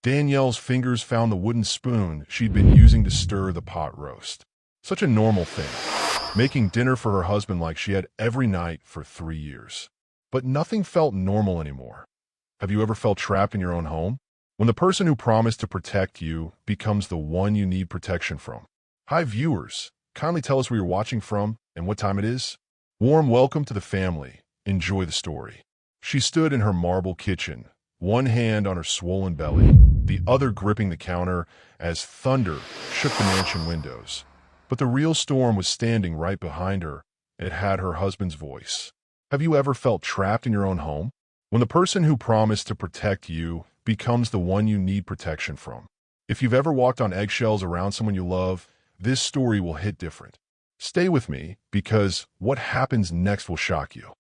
Danielle's fingers found the wooden spoon she'd been using to stir the pot roast. Such a normal thing, making dinner for her husband like she had every night for 3 years. But nothing felt normal anymore. Have you ever felt trapped in your own home? When the person who promised to protect you becomes the one you need protection from. Hi viewers, kindly tell us where you're watching from and what time it is. Warm welcome to the family. Enjoy the story. She stood in her marble kitchen, one hand on her swollen belly, the other gripping the counter as thunder shook the mansion windows. But the real storm was standing right behind her. It had her husband's voice. Have you ever felt trapped in your own home? When the person who promised to protect you becomes the one you need protection from. If you've ever walked on eggshells around someone you love, this story will hit different. Stay with me, because what happens next will shock you.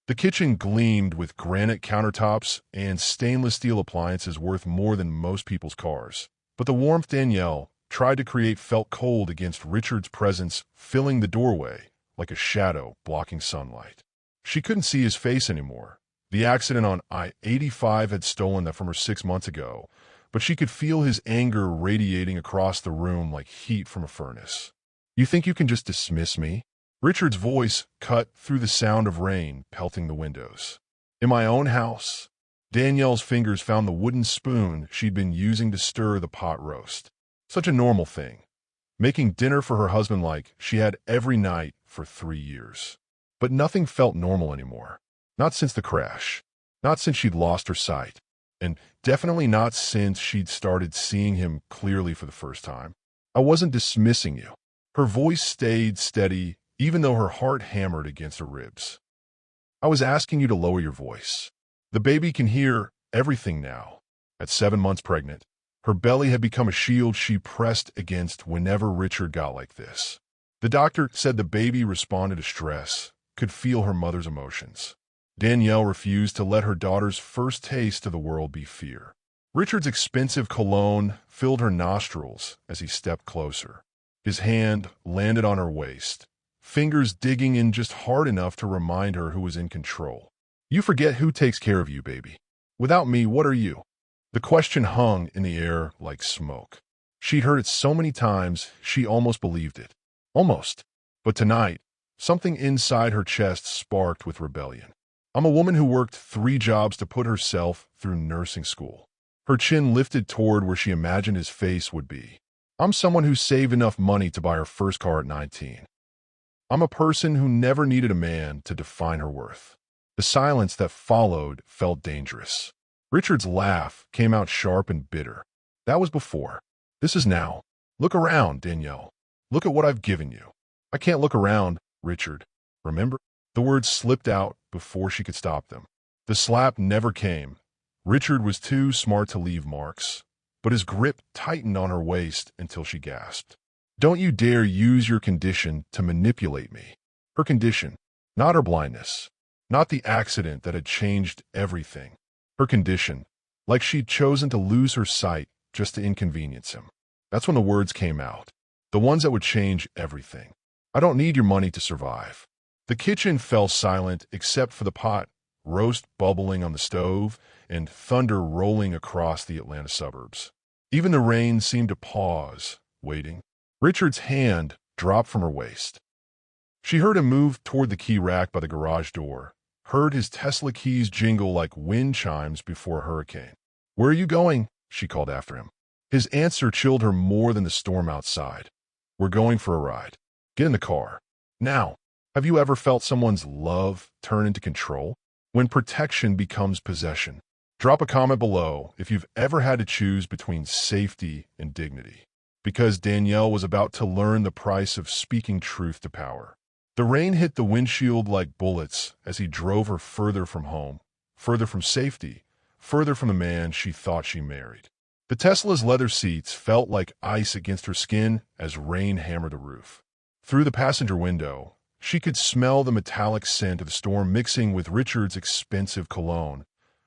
The kitchen gleamed with granite countertops and stainless steel appliances worth more than most people's cars. But the warmth Danielle tried to create felt cold against Richard's presence, filling the doorway like a shadow blocking sunlight. She couldn't see his face anymore. The accident on I-85 had stolen that from her 6 months ago, but she could feel his anger radiating across the room like heat from a furnace. You think you can just dismiss me? Richard's voice cut through the sound of rain pelting the windows. In my own house, Danielle's fingers found the wooden spoon she'd been using to stir the pot roast. Such a normal thing, making dinner for her husband like she had every night for 3 years. But nothing felt normal anymore. Not since the crash. Not since she'd lost her sight. And definitely not since she'd started seeing him clearly for the first time. I wasn't dismissing you. Her voice stayed steady, even though her heart hammered against her ribs. I was asking you to lower your voice. The baby can hear everything now. At 7 months pregnant, her belly had become a shield she pressed against whenever Richard got like this. The doctor said the baby responded to stress, could feel her mother's emotions. Danielle refused to let her daughter's first taste of the world be fear. Richard's expensive cologne filled her nostrils as he stepped closer. His hand landed on her waist, fingers digging in just hard enough to remind her who was in control. You forget who takes care of you, baby. Without me, what are you? The question hung in the air like smoke. She'd heard it so many times, she almost believed it. Almost. But tonight, something inside her chest sparked with rebellion. I'm a woman who worked 3 jobs to put herself through nursing school. Her chin lifted toward where she imagined his face would be. I'm someone who saved enough money to buy her first car at 19. I'm a person who never needed a man to define her worth. The silence that followed felt dangerous. Richard's laugh came out sharp and bitter. That was before. This is now. Look around, Danielle. Look at what I've given you. I can't look around, Richard. Remember? The words slipped out before she could stop them. The slap never came. Richard was too smart to leave marks, but his grip tightened on her waist until she gasped. Don't you dare use your condition to manipulate me. Her condition, not her blindness, not the accident that had changed everything. Her condition, like she'd chosen to lose her sight just to inconvenience him. That's when the words came out, the ones that would change everything. I don't need your money to survive. The kitchen fell silent except for the pot roast bubbling on the stove and thunder rolling across the Atlanta suburbs. Even the rain seemed to pause, waiting. Richard's hand dropped from her waist. She heard him move toward the key rack by the garage door, heard his Tesla keys jingle like wind chimes before a hurricane. Where are you going? She called after him. His answer chilled her more than the storm outside. We're going for a ride. Get in the car. Now. Have you ever felt someone's love turn into control? When protection becomes possession. Drop a comment below if you've ever had to choose between safety and dignity. Because Danielle was about to learn the price of speaking truth to power. The rain hit the windshield like bullets as he drove her further from home, further from safety, further from the man she thought she married. The Tesla's leather seats felt like ice against her skin as rain hammered the roof. Through the passenger window, she could smell the metallic scent of the storm mixing with Richard's expensive cologne,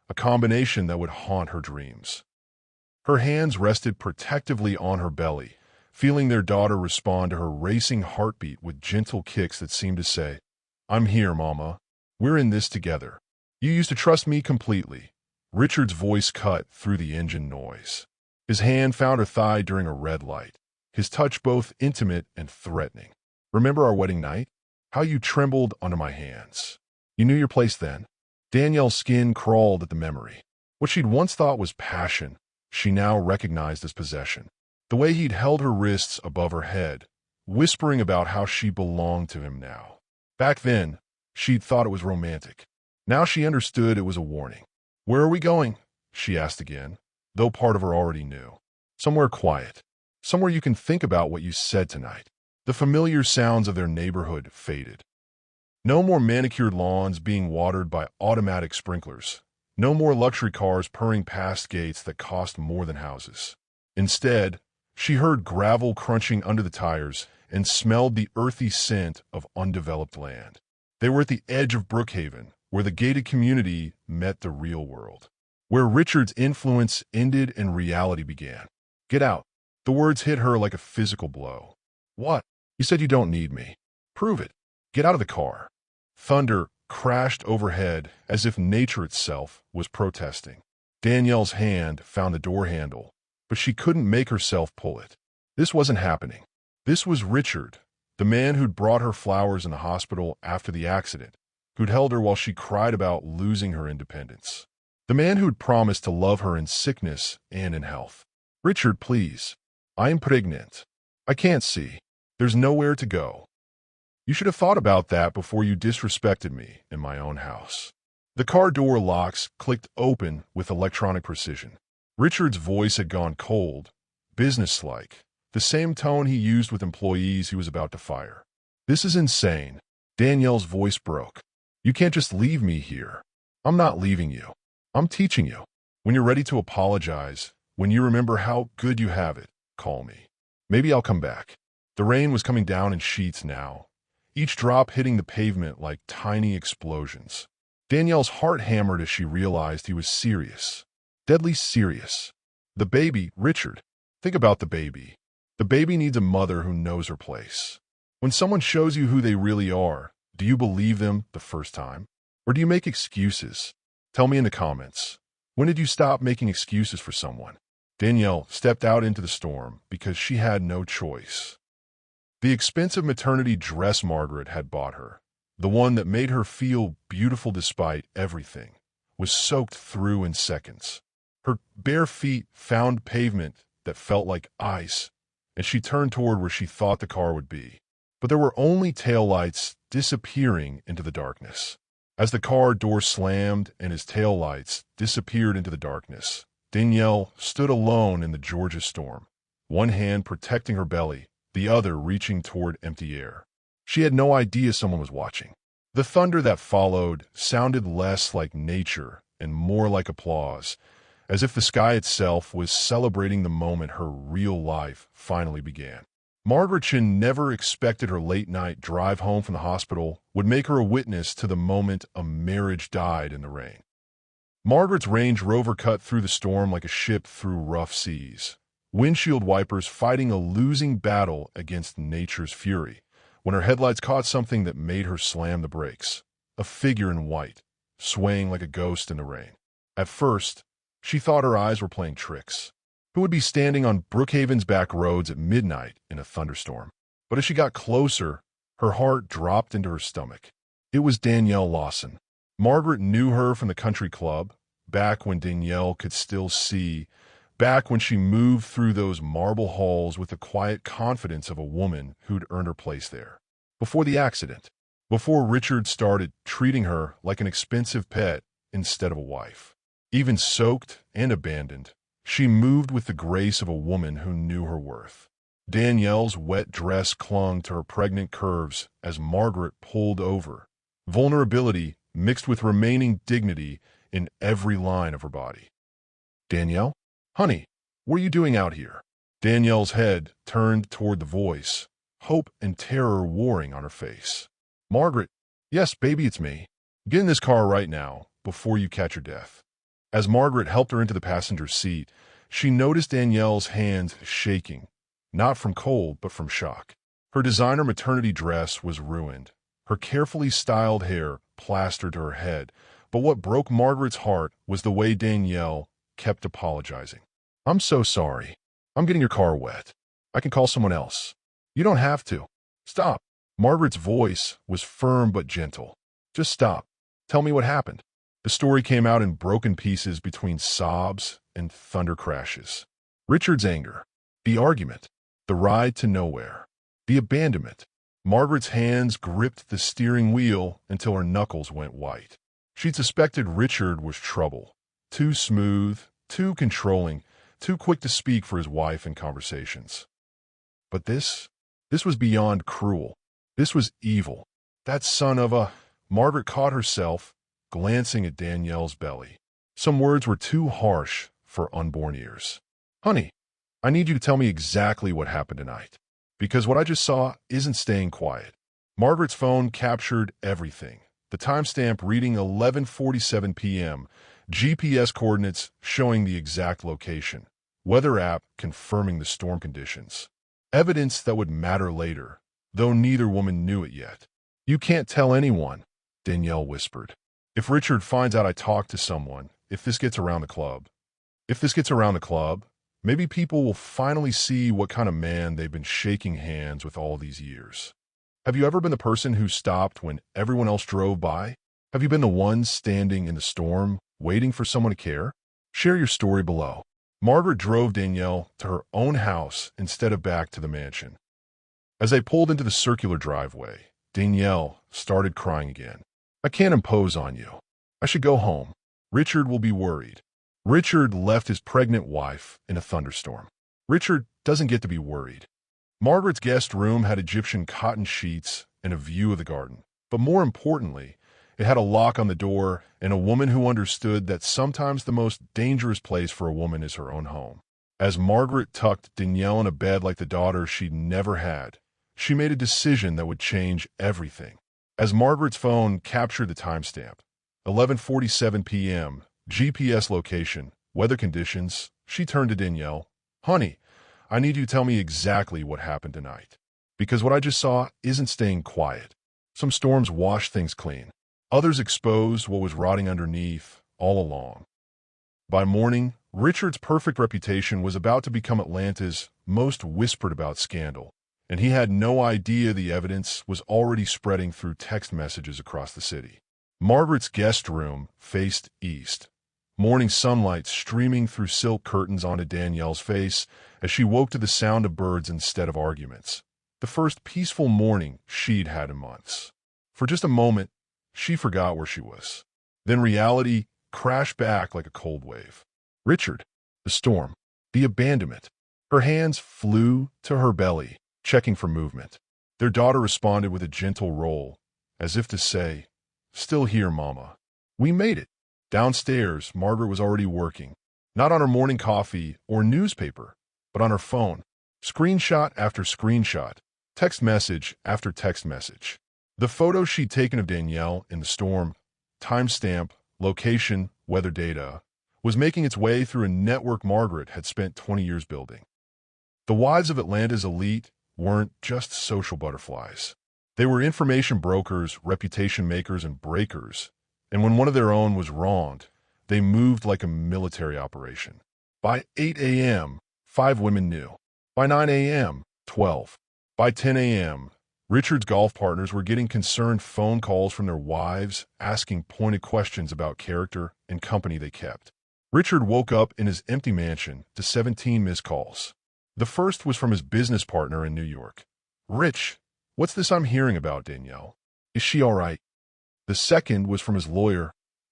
a combination that would haunt her dreams. Her hands rested protectively on her belly, feeling their daughter respond to her racing heartbeat with gentle kicks that seemed to say, I'm here, Mama. We're in this together. You used to trust me completely. Richard's voice cut through the engine noise. His hand found her thigh during a red light, his touch both intimate and threatening. Remember our wedding night? How you trembled under my hands. You knew your place then? Danielle's skin crawled at the memory. What she'd once thought was passion, she now recognized as possession. The way he'd held her wrists above her head, whispering about how she belonged to him now. Back then, she'd thought it was romantic. Now she understood it was a warning. "Where are we going?" she asked again, though part of her already knew. "Somewhere quiet. Somewhere you can think about what you said tonight." The familiar sounds of their neighborhood faded. No more manicured lawns being watered by automatic sprinklers. No more luxury cars purring past gates that cost more than houses. Instead, she heard gravel crunching under the tires and smelled the earthy scent of undeveloped land. They were at the edge of Brookhaven, where the gated community met the real world, where Richard's influence ended and reality began. "Get out." The words hit her like a physical blow. "What? You said you don't need me. Prove it. Get out of the car." Thunder crashed overhead as if nature itself was protesting. Danielle's hand found the door handle, but she couldn't make herself pull it. This wasn't happening. This was Richard, the man who'd brought her flowers in the hospital after the accident, who'd held her while she cried about losing her independence. The man who'd promised to love her in sickness and in health. "Richard, please. I am pregnant. I can't see. There's nowhere to go. You should have thought about that before you disrespected me in my own house." The car door locks clicked open with electronic precision. Richard's voice had gone cold, businesslike, the same tone he used with employees he was about to fire. "This is insane." Danielle's voice broke. "You can't just leave me here. I'm not leaving you. I'm teaching you. When you're ready to apologize, when you remember how good you have it, call me. Maybe I'll come back." The rain was coming down in sheets now, each drop hitting the pavement like tiny explosions. Danielle's heart hammered as she realized he was serious. Deadly serious. The baby, Richard. Think about the baby. The baby needs a mother who knows her place. When someone shows you who they really are, do you believe them the first time? Or do you make excuses? Tell me in the comments. When did you stop making excuses for someone? Danielle stepped out into the storm because she had no choice. The expensive maternity dress Margaret had bought her, the one that made her feel beautiful despite everything, was soaked through in seconds. Her bare feet found pavement that felt like ice, and she turned toward where she thought the car would be. But there were only taillights disappearing into the darkness. As the car door slammed and his taillights disappeared into the darkness, Danielle stood alone in the Georgia storm, one hand protecting her belly, the other reaching toward empty air. She had no idea someone was watching. The thunder that followed sounded less like nature and more like applause, as if the sky itself was celebrating the moment her real life finally began. Margaret Chin never expected her late-night drive home from the hospital would make her a witness to the moment a marriage died in the rain. Margaret's Range Rover cut through the storm like a ship through rough seas, windshield wipers fighting a losing battle against nature's fury, when her headlights caught something that made her slam the brakes. A figure in white, swaying like a ghost in the rain. At first, she thought her eyes were playing tricks. Who would be standing on Brookhaven's back roads at midnight in a thunderstorm? But as she got closer, her heart dropped into her stomach. It was Danielle Lawson. Margaret knew her from the country club, back when Danielle could still see, back when she moved through those marble halls with the quiet confidence of a woman who'd earned her place there. Before the accident, before Richard started treating her like an expensive pet instead of a wife. Even soaked and abandoned, she moved with the grace of a woman who knew her worth. Danielle's wet dress clung to her pregnant curves as Margaret pulled over, vulnerability mixed with remaining dignity in every line of her body. "Danielle? Honey, what are you doing out here?" Danielle's head turned toward the voice, hope and terror warring on her face. "Margaret, yes, baby, it's me. Get in this car right now, before you catch your death." As Margaret helped her into the passenger seat, she noticed Danielle's hands shaking, not from cold, but from shock. Her designer maternity dress was ruined, her carefully styled hair plastered to her head, But what broke Margaret's heart was the way Danielle kept apologizing. "I'm so sorry. I'm getting your car wet. I can call someone else." "You don't have to. Stop." Margaret's voice was firm but gentle. "Just stop. Tell me what happened." The story came out in broken pieces between sobs and thunder crashes. Richard's anger, the argument, the ride to nowhere, the abandonment. Margaret's hands gripped the steering wheel until her knuckles went white. She'd suspected Richard was trouble. Too smooth, too controlling, too quick to speak for his wife in conversations. But this was beyond cruel. This was evil. That son of a... Margaret caught herself glancing at Danielle's belly. Some words were too harsh for unborn ears. "Honey, I need you to tell me exactly what happened tonight, because what I just saw isn't staying quiet." Margaret's phone captured everything. The timestamp reading 11:47 p.m., GPS coordinates showing the exact location, weather app confirming the storm conditions. Evidence that would matter later, though neither woman knew it yet. "You can't tell anyone," Danielle whispered. "If Richard finds out I talked to someone, if this gets around the club, maybe people will finally see what kind of man they've been shaking hands with all these years." Have you ever been the person who stopped when everyone else drove by? Have you been the one standing in the storm, waiting for someone to care? Share your story below. Margaret drove Danielle to her own house instead of back to the mansion. As they pulled into the circular driveway, Danielle started crying again. "I can't impose on you. I should go home. Richard will be worried." Richard left his pregnant wife in a thunderstorm. Richard doesn't get to be worried. Margaret's guest room had Egyptian cotton sheets and a view of the garden. But more importantly, it had a lock on the door and a woman who understood that sometimes the most dangerous place for a woman is her own home. As Margaret tucked Danielle in a bed like the daughter she'd never had, she made a decision that would change everything. As Margaret's phone captured the timestamp, 11:47 p.m., GPS location, weather conditions, she turned to Danielle. "Honey, I need you to tell me exactly what happened tonight, because what I just saw isn't staying quiet." Some storms wash things clean. Others expose what was rotting underneath all along. By morning, Richard's perfect reputation was about to become Atlanta's most whispered about scandal, and he had no idea the evidence was already spreading through text messages across the city. Margaret's guest room faced east, morning sunlight streaming through silk curtains onto Danielle's face as she woke to the sound of birds instead of arguments. The first peaceful morning she'd had in months. For just a moment, she forgot where she was. Then reality crashed back like a cold wave. Richard, the storm, the abandonment. Her hands flew to her belly, checking for movement. Their daughter responded with a gentle roll, as if to say, "Still here, Mama." "We made it." Downstairs, Margaret was already working, not on her morning coffee or newspaper, but on her phone. Screenshot after screenshot, text message after text message. The photo she'd taken of Danielle in the storm, timestamp, location, weather data, was making its way through a network Margaret had spent 20 years building. The wives of Atlanta's elite weren't just social butterflies. They were information brokers, reputation makers, and breakers. And when one of their own was wronged, they moved like a military operation. By 8 a.m., 5 women knew. By 9 a.m., 12. By 10 a.m., Richard's golf partners were getting concerned phone calls from their wives asking pointed questions about character and company they kept. Richard woke up in his empty mansion to 17 missed calls. The first was from his business partner in New York. "Rich, what's this I'm hearing about Danielle? Is she all right?" The second was from his lawyer.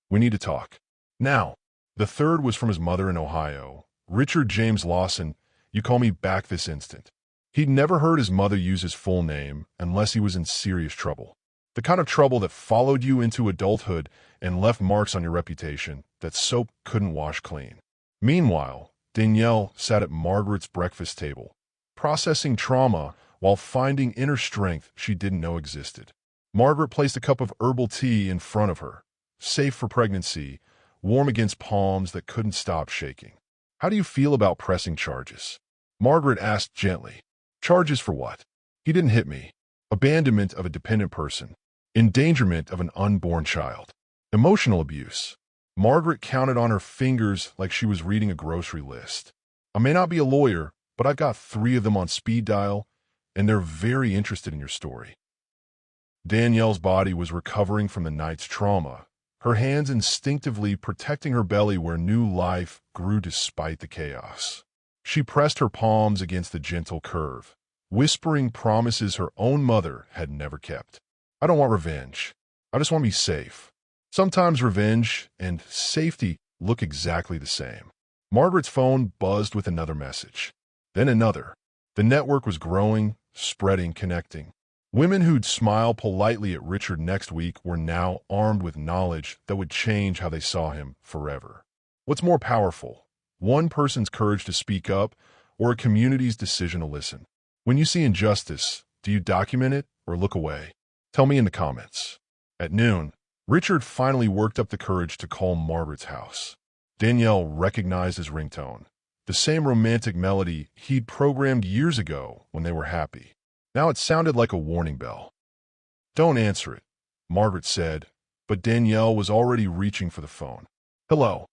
"We need to talk. Now." The third was from his mother in Ohio. "Richard James Lawson, you call me back this instant." He'd never heard his mother use his full name unless he was in serious trouble. The kind of trouble that followed you into adulthood and left marks on your reputation that soap couldn't wash clean. Meanwhile, Danielle sat at Margaret's breakfast table, processing trauma while finding inner strength she didn't know existed. Margaret placed a cup of herbal tea in front of her, safe for pregnancy, warm against palms that couldn't stop shaking. "How do you feel about pressing charges?" Margaret asked gently. "Charges for what?" "He didn't hit me. Abandonment of a dependent person. Endangerment of an unborn child." Emotional abuse. Margaret counted on her fingers like she was reading a grocery list. I may not be a lawyer, but I've got 3 of them on speed dial, and they're very interested in your story. Danielle's body was recovering from the night's trauma, her hands instinctively protecting her belly where new life grew despite the chaos. She pressed her palms against the gentle curve, whispering promises her own mother had never kept. I don't want revenge. I just want to be safe. Sometimes revenge and safety look exactly the same. Margaret's phone buzzed with another message. Then another. The network was growing, spreading, connecting. Women who'd smile politely at Richard next week were now armed with knowledge that would change how they saw him forever. What's more powerful, one person's courage to speak up or a community's decision to listen? When you see injustice, do you document it or look away? Tell me in the comments. At noon, Richard finally worked up the courage to call Margaret's house. Danielle recognized his ringtone, the same romantic melody he'd programmed years ago when they were happy. Now it sounded like a warning bell. Don't answer it, Margaret said, but Danielle was already reaching for the phone. Hello.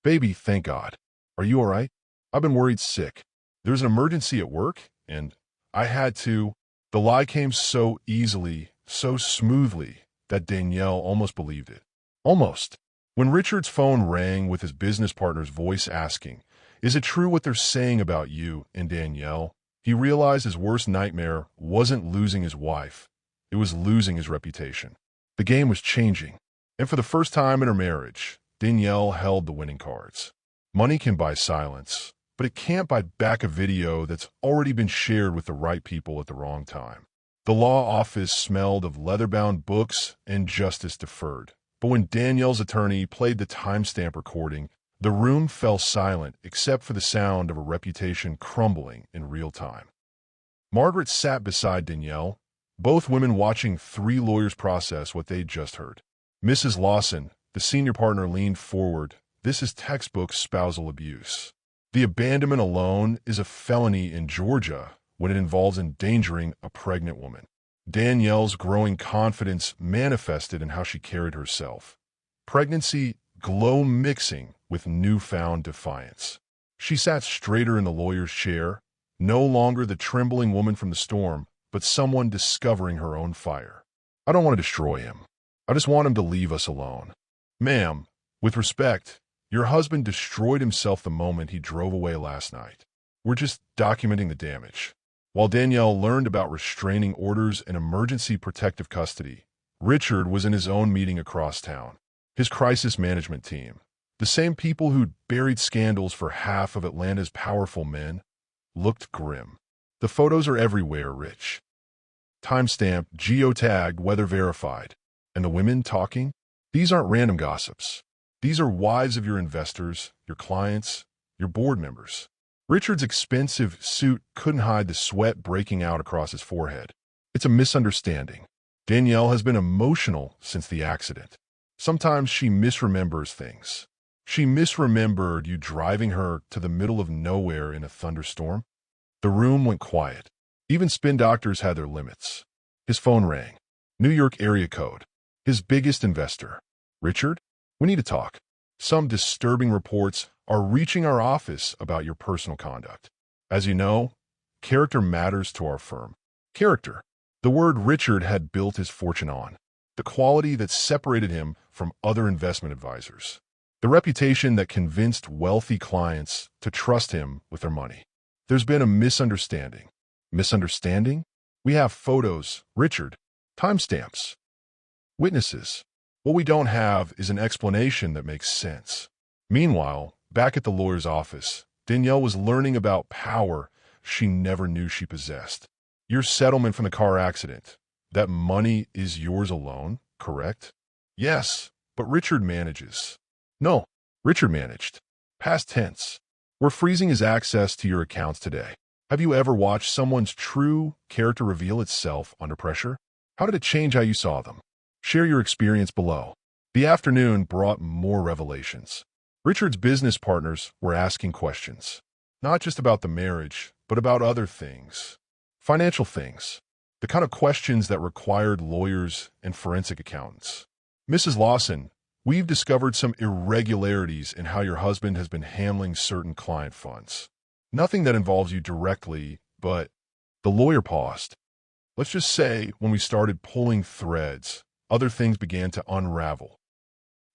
Baby, thank God. Are you all right? I've been worried sick. There's an emergency at work, and I had to. The lie came so easily, so smoothly, that Danielle almost believed it. Almost. When Richard's phone rang with his business partner's voice asking, "Is it true what they're saying about you and Danielle?" he realized his worst nightmare wasn't losing his wife. It was losing his reputation. The game was changing. And for the first time in her marriage, Danielle held the winning cards. Money can buy silence, but it can't buy back a video that's already been shared with the right people at the wrong time. The law office smelled of leather-bound books and justice deferred. But when Danielle's attorney played the timestamp recording, the room fell silent except for the sound of a reputation crumbling in real time. Margaret sat beside Danielle, both women watching 3 lawyers process what they'd just heard. Mrs. Lawson, the senior partner, leaned forward. This is textbook spousal abuse. The abandonment alone is a felony in Georgia when it involves endangering a pregnant woman. Danielle's growing confidence manifested in how she carried herself. Pregnancy glow mixing with newfound defiance. She sat straighter in the lawyer's chair, no longer the trembling woman from the storm, but someone discovering her own fire. I don't want to destroy him. I just want him to leave us alone. Ma'am, with respect, your husband destroyed himself the moment he drove away last night. We're just documenting the damage. While Danielle learned about restraining orders and emergency protective custody, Richard was in his own meeting across town. His crisis management team, the same people who'd buried scandals for half of Atlanta's powerful men, looked grim. The photos are everywhere, Rich. Timestamped, geotagged, weather verified. And the women talking? These aren't random gossips. These are wives of your investors, your clients, your board members. Richard's expensive suit couldn't hide the sweat breaking out across his forehead. It's a misunderstanding. Danielle has been emotional since the accident. Sometimes she misremembers things. She misremembered you driving her to the middle of nowhere in a thunderstorm. The room went quiet. Even spin doctors had their limits. His phone rang. New York area code. His biggest investor. Richard, we need to talk. Some disturbing reports are reaching our office about your personal conduct. As you know, character matters to our firm. Character. The word Richard had built his fortune on. The quality that separated him from other investment advisors. The reputation that convinced wealthy clients to trust him with their money. There's been a misunderstanding. Misunderstanding? We have photos, Richard, timestamps, witnesses. What we don't have is an explanation that makes sense. Meanwhile, back at the lawyer's office, Danielle was learning about power she never knew she possessed. Your settlement from the car accident. That money is yours alone, correct? Yes, but Richard manages. No, Richard managed. Past tense. We're freezing his access to your accounts today. Have you ever watched someone's true character reveal itself under pressure? How did it change how you saw them? Share your experience below. The afternoon brought more revelations. Richard's business partners were asking questions. Not just about the marriage, but about other things. Financial things. The kind of questions that required lawyers and forensic accountants. Mrs. Lawson, We've discovered some irregularities in how your husband has been handling certain client funds. Nothing that involves you directly, but the lawyer paused. Let's just say when we started pulling threads, other things began to unravel.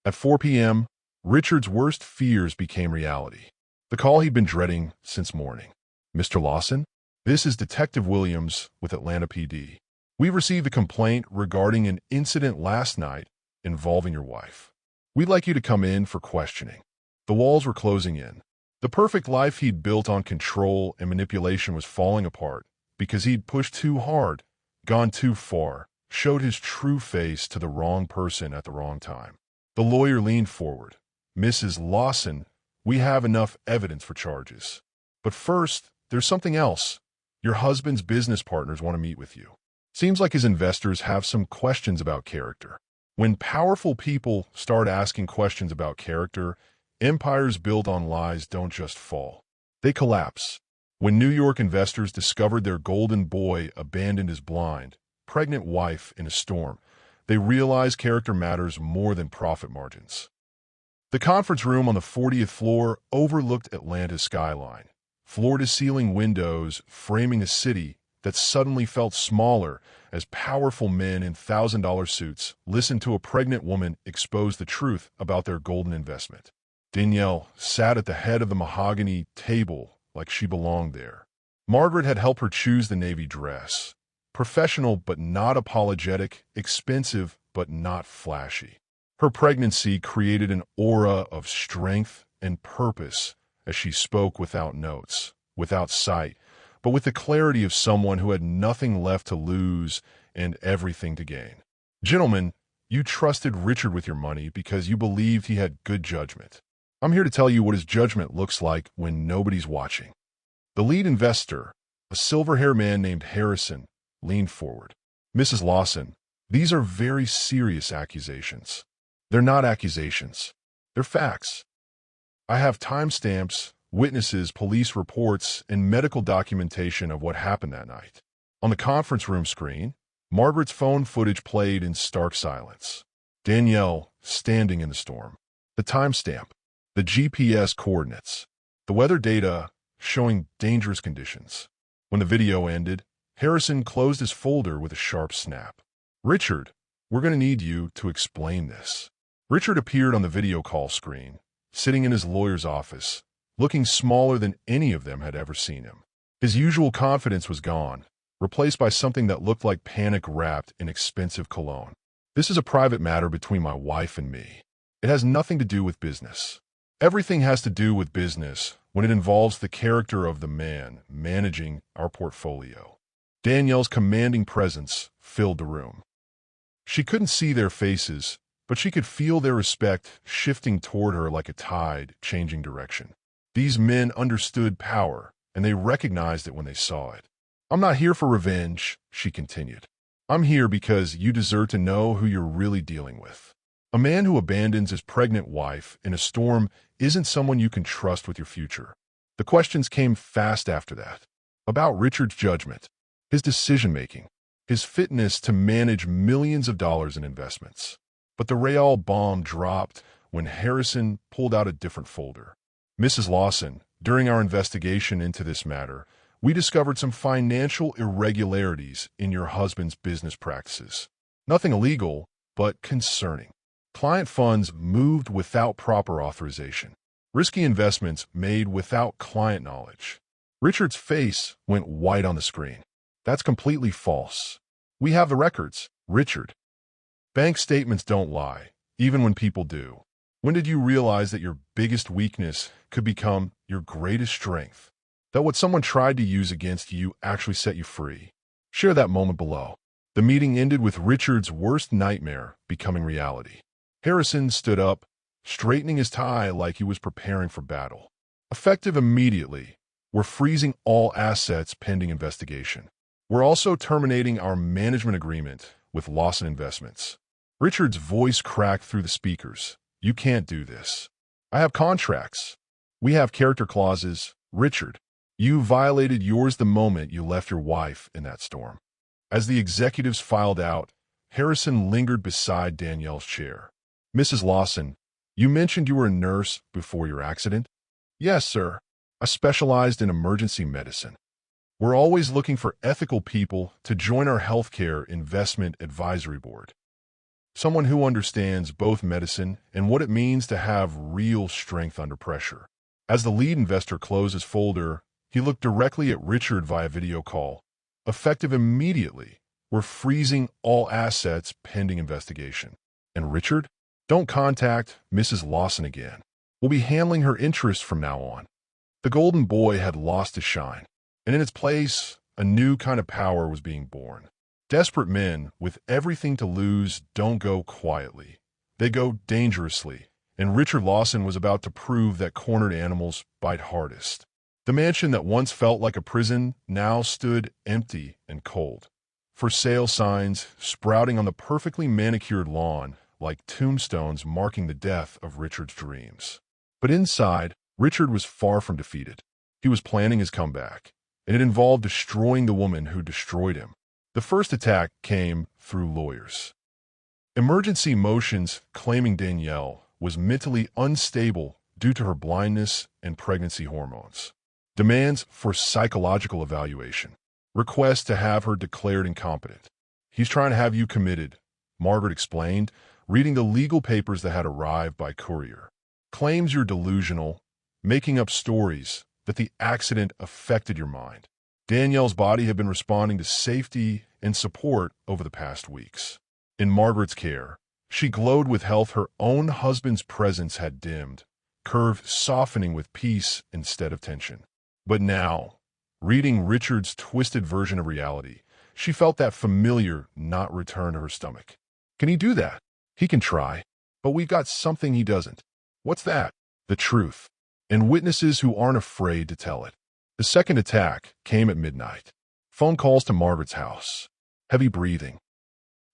At 4 p.m., Richard's worst fears became reality. The call he'd been dreading since morning. Mr. Lawson, this is Detective Williams with Atlanta PD. We've received a complaint regarding an incident last night involving your wife. We'd like you to come in for questioning. The walls were closing in. The perfect life he'd built on control and manipulation was falling apart because he'd pushed too hard, gone too far, showed his true face to the wrong person at the wrong time. The lawyer leaned forward. Mrs. Lawson, we have enough evidence for charges. But first, there's something else. Your husband's business partners want to meet with you. Seems like his investors have some questions about character. When powerful people start asking questions about character, empires built on lies don't just fall. They collapse. When New York investors discovered their golden boy abandoned his blind, pregnant wife in a storm, they realized character matters more than profit margins. The conference room on the 40th floor overlooked Atlanta's skyline, floor-to-ceiling windows framing a city that suddenly felt smaller as powerful men in $1,000 suits listened to a pregnant woman expose the truth about their golden investment. Danielle sat at the head of the mahogany table like she belonged there. Margaret had helped her choose the navy dress. Professional but not apologetic, expensive but not flashy. Her pregnancy created an aura of strength and purpose as she spoke without notes, without sight, but with the clarity of someone who had nothing left to lose and everything to gain. Gentlemen, you trusted Richard with your money because you believed he had good judgment. I'm here to tell you what his judgment looks like when nobody's watching. The lead investor, a silver-haired man named Harrison, leaned forward. Mrs. Lawson, these are very serious accusations. They're not accusations. They're facts. I have timestamps, witnesses, police reports, and medical documentation of what happened that night. On the conference room screen, Margaret's phone footage played in stark silence. Danielle standing in the storm. The timestamp, the GPS coordinates, the weather data showing dangerous conditions. When the video ended, Harrison closed his folder with a sharp snap. Richard, we're going to need you to explain this. Richard appeared on the video call screen, sitting in his lawyer's office, looking smaller than any of them had ever seen him. His usual confidence was gone, replaced by something that looked like panic wrapped in expensive cologne. This is a private matter between my wife and me. It has nothing to do with business. Everything has to do with business when it involves the character of the man managing our portfolio. Danielle's commanding presence filled the room. She couldn't see their faces, but she could feel their respect shifting toward her like a tide changing direction. These men understood power, and they recognized it when they saw it. I'm not here for revenge, she continued. I'm here because you deserve to know who you're really dealing with. A man who abandons his pregnant wife in a storm isn't someone you can trust with your future. The questions came fast after that. About Richard's judgment, his decision-making, his fitness to manage millions of dollars in investments. But the real bomb dropped when Harrison pulled out a different folder. Mrs. Lawson, during our investigation into this matter, we discovered some financial irregularities in your husband's business practices. Nothing illegal, but concerning. Client funds moved without proper authorization. Risky investments made without client knowledge. Richard's face went white on the screen. That's completely false. We have the records, Richard. Bank statements don't lie, even when people do. When did you realize that your biggest weakness could become your greatest strength? That what someone tried to use against you actually set you free? Share that moment below. The meeting ended with Richard's worst nightmare becoming reality. Harrison stood up, straightening his tie like he was preparing for battle. Effective immediately, we're freezing all assets pending investigation. We're also terminating our management agreement with Lawson Investments. Richard's voice cracked through the speakers. You can't do this. I have contracts. We have character clauses. Richard, you violated yours the moment you left your wife in that storm. As the executives filed out, Harrison lingered beside Danielle's chair. Mrs. Lawson, you mentioned you were a nurse before your accident? Yes, sir. I specialized in emergency medicine. We're always looking for ethical people to join our healthcare investment advisory board. Someone who understands both medicine and what it means to have real strength under pressure. As the lead investor closed his folder, he looked directly at Richard via video call. Effective immediately, we're freezing all assets pending investigation. And Richard? Don't contact Mrs. Lawson again. We'll be handling her interests from now on. The golden boy had lost his shine, and in its place, a new kind of power was being born. Desperate men with everything to lose don't go quietly. They go dangerously, and Richard Lawson was about to prove that cornered animals bite hardest. The mansion that once felt like a prison now stood empty and cold. For sale signs sprouting on the perfectly manicured lawn like tombstones marking the death of Richard's dreams. But inside, Richard was far from defeated. He was planning his comeback, and it involved destroying the woman who destroyed him. The first attack came through lawyers. Emergency motions claiming Danielle was mentally unstable due to her blindness and pregnancy hormones. Demands for psychological evaluation. Requests to have her declared incompetent. He's trying to have you committed, Margaret explained, reading the legal papers that had arrived by courier. Claims you're delusional, making up stories, that the accident affected your mind. Danielle's body had been responding to safety and support over the past weeks. In Margaret's care, she glowed with health her own husband's presence had dimmed, curve softening with peace instead of tension. But now, reading Richard's twisted version of reality, she felt that familiar knot return to her stomach. Can he do that? He can try, but we've got something he doesn't. What's that? The truth. And witnesses who aren't afraid to tell it. The second attack came at midnight. Phone calls to Margaret's house. Heavy breathing.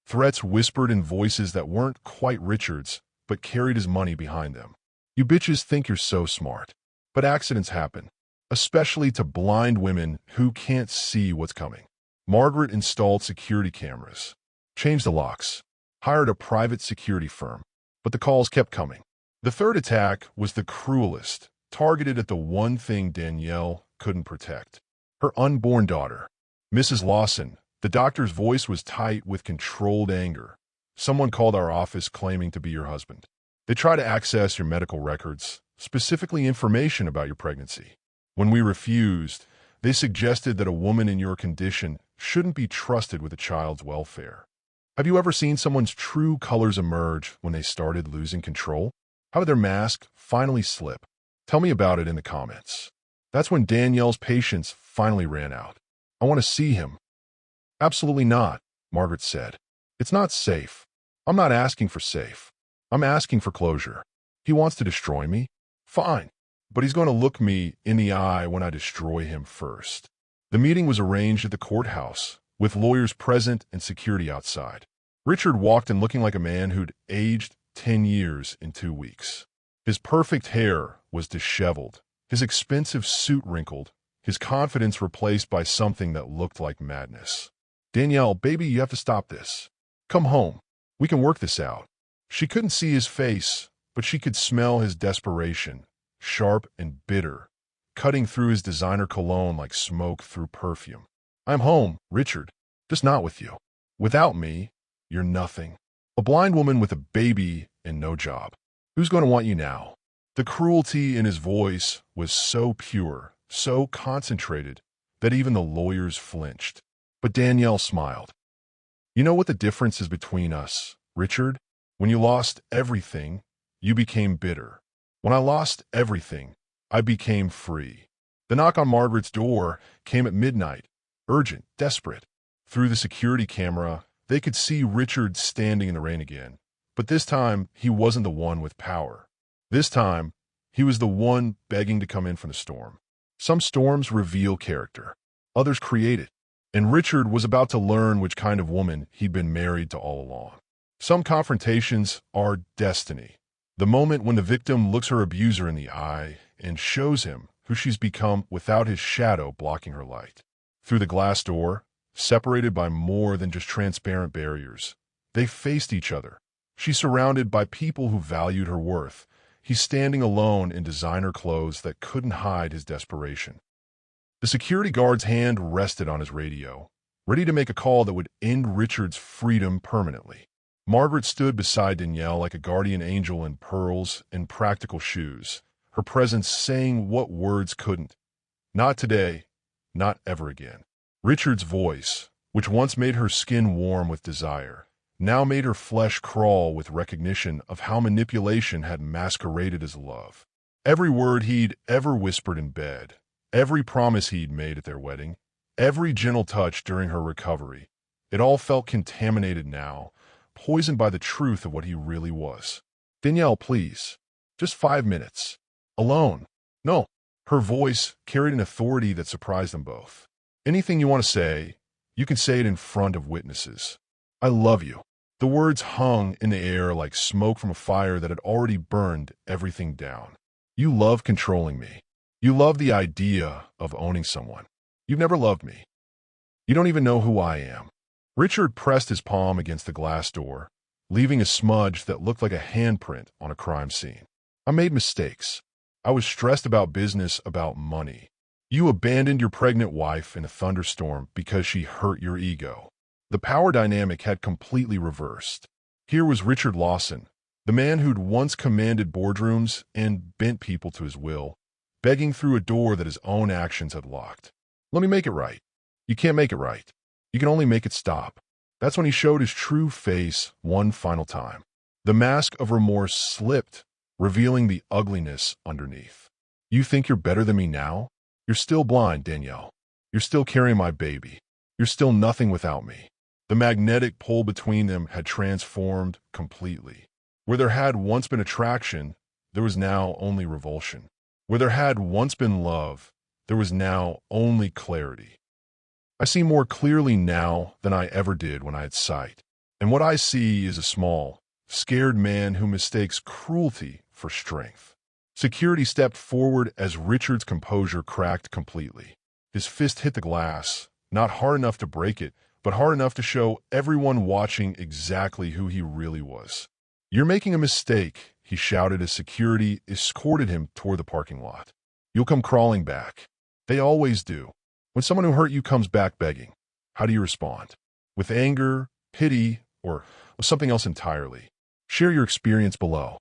Threats whispered in voices that weren't quite Richard's, but carried his money behind them. You bitches think you're so smart. But accidents happen, especially to blind women who can't see what's coming. Margaret installed security cameras, changed the locks, hired a private security firm, but the calls kept coming. The third attack was the cruelest, targeted at the one thing Danielle couldn't protect. Her unborn daughter. Mrs. Lawson, the doctor's voice was tight with controlled anger. Someone called our office claiming to be your husband. They try to access your medical records, specifically information about your pregnancy. When we refused, they suggested that a woman in your condition shouldn't be trusted with a child's welfare. Have you ever seen someone's true colors emerge when they started losing control? How did their mask finally slip? Tell me about it in the comments. That's when Danielle's patience finally ran out. I want to see him. Absolutely not, Margaret said. It's not safe. I'm not asking for safe. I'm asking for closure. He wants to destroy me? Fine. But he's going to look me in the eye when I destroy him first. The meeting was arranged at the courthouse, with lawyers present and security outside. Richard walked in looking like a man who'd aged 10 years in 2 weeks. His perfect hair was disheveled, his expensive suit wrinkled, his confidence replaced by something that looked like madness. Danielle, baby, you have to stop this. Come home. We can work this out. She couldn't see his face, but she could smell his desperation, sharp and bitter, cutting through his designer cologne like smoke through perfume. I'm home, Richard, just not with you. Without me, you're nothing. A blind woman with a baby and no job. Who's going to want you now? The cruelty in his voice was so pure, so concentrated, that even the lawyers flinched. But Danielle smiled. You know what the difference is between us, Richard? When you lost everything, you became bitter. When I lost everything, I became free. The knock on Margaret's door came at midnight, urgent, desperate. Through the security camera, they could see Richard standing in the rain again. But this time, he wasn't the one with power. This time, he was the one begging to come in from the storm. Some storms reveal character. Others create it. And Richard was about to learn which kind of woman he'd been married to all along. Some confrontations are destiny. The moment when the victim looks her abuser in the eye and shows him who she's become without his shadow blocking her light. Through the glass door, separated by more than just transparent barriers, they faced each other, She's surrounded by people who valued her worth. He's standing alone in designer clothes that couldn't hide his desperation. The security guard's hand rested on his radio, ready to make a call that would end Richard's freedom permanently. Margaret stood beside Danielle like a guardian angel in pearls and practical shoes, her presence saying what words couldn't. Not today, not ever again. Richard's voice, which once made her skin warm with desire, now made her flesh crawl with recognition of how manipulation had masqueraded as love. Every word he'd ever whispered in bed, every promise he'd made at their wedding, every gentle touch during her recovery, it all felt contaminated now, poisoned by the truth of what he really was. Danielle, please. Just 5 minutes. Alone. No. Her voice carried an authority that surprised them both. Anything you want to say, you can say it in front of witnesses. I love you. The words hung in the air like smoke from a fire that had already burned everything down. You love controlling me. You love the idea of owning someone. You've never loved me. You don't even know who I am. Richard pressed his palm against the glass door, leaving a smudge that looked like a handprint on a crime scene. I made mistakes. I was stressed about business, about money. You abandoned your pregnant wife in a thunderstorm because she hurt your ego. The power dynamic had completely reversed. Here was Richard Lawson, the man who'd once commanded boardrooms and bent people to his will, begging through a door that his own actions had locked. Let me make it right. You can't make it right. You can only make it stop. That's when he showed his true face one final time. The mask of remorse slipped, revealing the ugliness underneath. You think you're better than me now? You're still blind, Danielle. You're still carrying my baby. You're still nothing without me. The magnetic pull between them had transformed completely. Where there had once been attraction, there was now only revulsion. Where there had once been love, there was now only clarity. I see more clearly now than I ever did when I had sight. And what I see is a small, scared man who mistakes cruelty for strength. Security stepped forward as Richard's composure cracked completely. His fist hit the glass, not hard enough to break it, but hard enough to show everyone watching exactly who he really was. You're making a mistake, he shouted as security escorted him toward the parking lot. You'll come crawling back. They always do. When someone who hurt you comes back begging, how do you respond? With anger, pity, or with something else entirely? Share your experience below.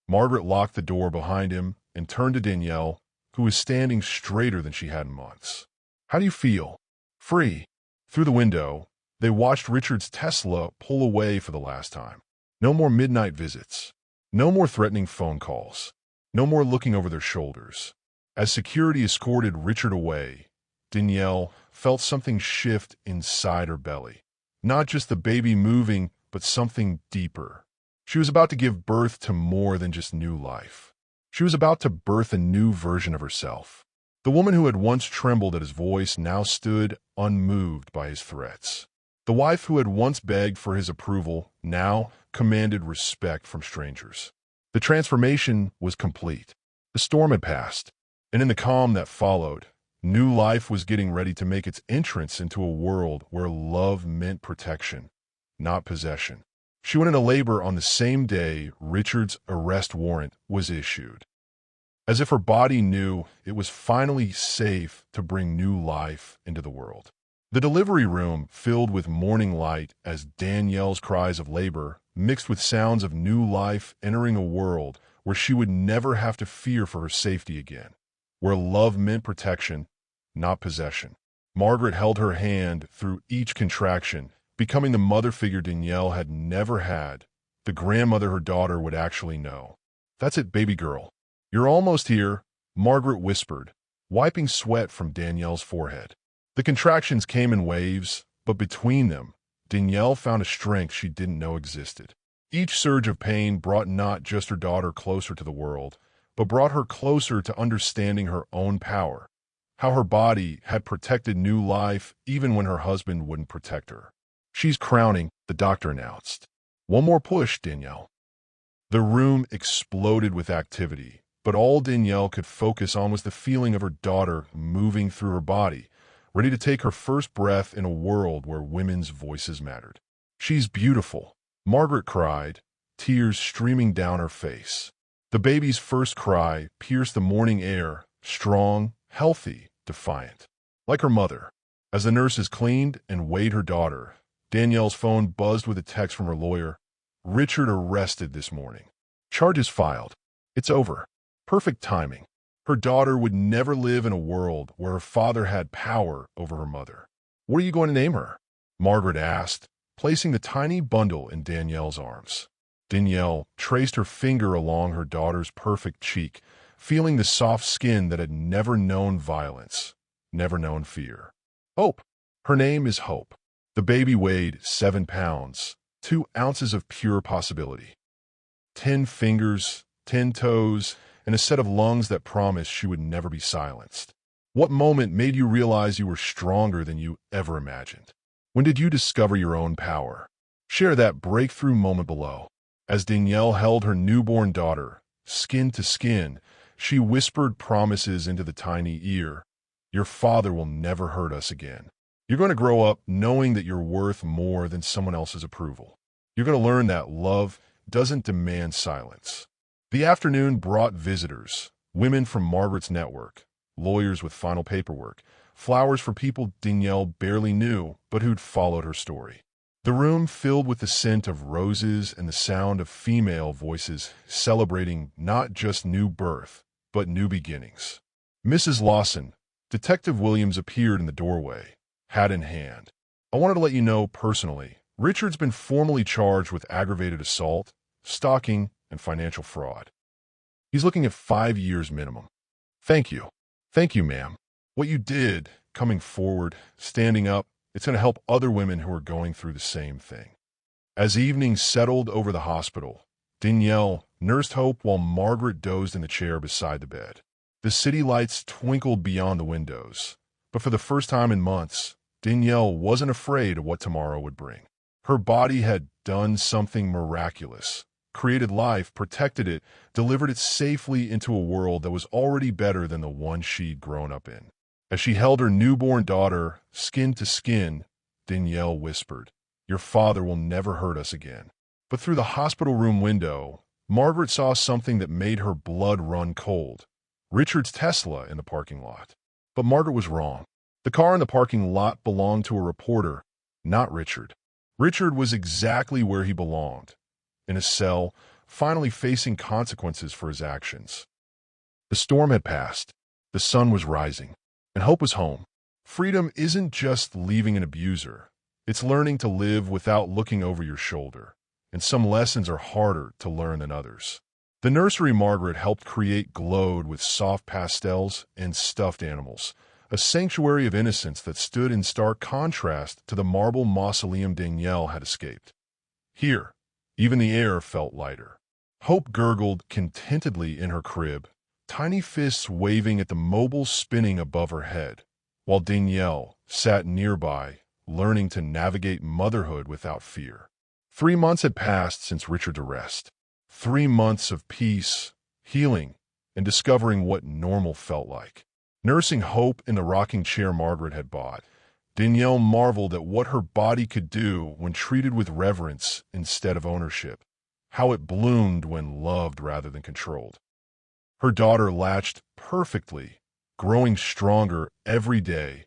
Margaret locked the door behind him and turned to Danielle, who was standing straighter than she had in months. How do you feel? Free. Through the window, they watched Richard's Tesla pull away for the last time. No more midnight visits. No more threatening phone calls. No more looking over their shoulders. As security escorted Richard away, Danielle felt something shift inside her belly. Not just the baby moving, but something deeper. She was about to give birth to more than just new life. She was about to birth a new version of herself. The woman who had once trembled at his voice now stood unmoved by his threats. The wife who had once begged for his approval now commanded respect from strangers. The transformation was complete. The storm had passed, and in the calm that followed, new life was getting ready to make its entrance into a world where love meant protection, not possession. She went into labor on the same day Richard's arrest warrant was issued. As if her body knew it was finally safe to bring new life into the world. The delivery room filled with morning light as Danielle's cries of labor mixed with sounds of new life entering a world where she would never have to fear for her safety again, where love meant protection, not possession. Margaret held her hand through each contraction, becoming the mother figure Danielle had never had, the grandmother her daughter would actually know. That's it, baby girl. You're almost here, Margaret whispered, wiping sweat from Danielle's forehead. The contractions came in waves, but between them, Danielle found a strength she didn't know existed. Each surge of pain brought not just her daughter closer to the world, but brought her closer to understanding her own power, how her body had protected new life even when her husband wouldn't protect her. She's crowning, the doctor announced. One more push, Danielle. The room exploded with activity, but all Danielle could focus on was the feeling of her daughter moving through her body, ready to take her first breath in a world where women's voices mattered. She's beautiful, Margaret cried, tears streaming down her face. The baby's first cry pierced the morning air, strong, healthy, defiant. Like her mother. As the nurses cleaned and weighed her daughter, Danielle's phone buzzed with a text from her lawyer. Richard arrested this morning. Charges filed. It's over. Perfect timing. Her daughter would never live in a world where her father had power over her mother. What are you going to name her? Margaret asked, placing the tiny bundle in Danielle's arms. Danielle traced her finger along her daughter's perfect cheek, feeling the soft skin that had never known violence, never known fear. Hope. Her name is Hope. The baby weighed 7 pounds, 2 ounces of pure possibility. 10 fingers, 10 toes, and a set of lungs that promised she would never be silenced. What moment made you realize you were stronger than you ever imagined? When did you discover your own power? Share that breakthrough moment below. As Danielle held her newborn daughter, skin to skin, she whispered promises into the tiny ear. Your father will never hurt us again. You're going to grow up knowing that you're worth more than someone else's approval. You're going to learn that love doesn't demand silence. The afternoon brought visitors, women from Margaret's network, lawyers with final paperwork, flowers for people Danielle barely knew but who'd followed her story. The room filled with the scent of roses and the sound of female voices celebrating not just new birth, but new beginnings. Mrs. Lawson, Detective Williams appeared in the doorway, hat in hand. I wanted to let you know personally, Richard's been formally charged with aggravated assault, stalking, and financial fraud. He's looking at 5 years minimum. Thank you. Thank you, ma'am. What you did, coming forward, standing up, it's going to help other women who are going through the same thing. As evening settled over the hospital, Danielle nursed Hope while Margaret dozed in the chair beside the bed. The city lights twinkled beyond the windows, but for the first time in months, Danielle wasn't afraid of what tomorrow would bring. Her body had done something miraculous, created life, protected it, delivered it safely into a world that was already better than the one she'd grown up in. As she held her newborn daughter, skin to skin, Danielle whispered, Your father will never hurt us again. But through the hospital room window, Margaret saw something that made her blood run cold. Richard's Tesla in the parking lot. But Margaret was wrong. The car in the parking lot belonged to a reporter, not Richard. Richard was exactly where he belonged, in a cell, finally facing consequences for his actions. The storm had passed. The sun was rising. And Hope was home. Freedom isn't just leaving an abuser. It's learning to live without looking over your shoulder. And some lessons are harder to learn than others. The nursery Margaret helped create glowed with soft pastels and stuffed animals, a sanctuary of innocence that stood in stark contrast to the marble mausoleum Danielle had escaped. Here, even the air felt lighter. Hope gurgled contentedly in her crib, tiny fists waving at the mobile spinning above her head, while Danielle sat nearby, learning to navigate motherhood without fear. 3 months had passed since Richard's arrest. 3 months of peace, healing, and discovering what normal felt like. Nursing Hope in the rocking chair Margaret had bought, Danielle marveled at what her body could do when treated with reverence instead of ownership, how it bloomed when loved rather than controlled. Her daughter latched perfectly, growing stronger every day,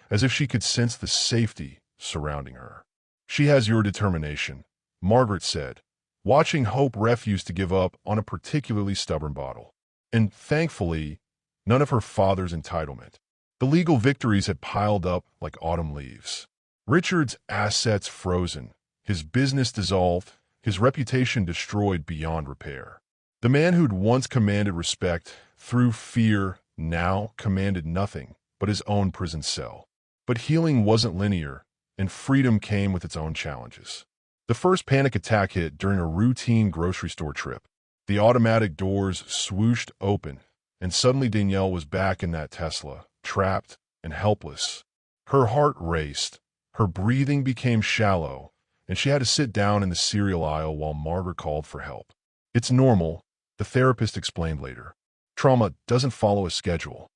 as if she could sense the safety surrounding her. She has your determination, Margaret said, watching Hope refuse to give up on a particularly stubborn bottle. And thankfully, none of her father's entitlement. The legal victories had piled up like autumn leaves. Richard's assets frozen, his business dissolved, his reputation destroyed beyond repair. The man who'd once commanded respect through fear now commanded nothing but his own prison cell. But healing wasn't linear, and freedom came with its own challenges. The first panic attack hit during a routine grocery store trip. The automatic doors swooshed open, and suddenly Danielle was back in that Tesla, trapped and helpless. Her heart raced, her breathing became shallow, and she had to sit down in the cereal aisle while Margaret called for help. It's normal, the therapist explained later. Trauma doesn't follow a schedule.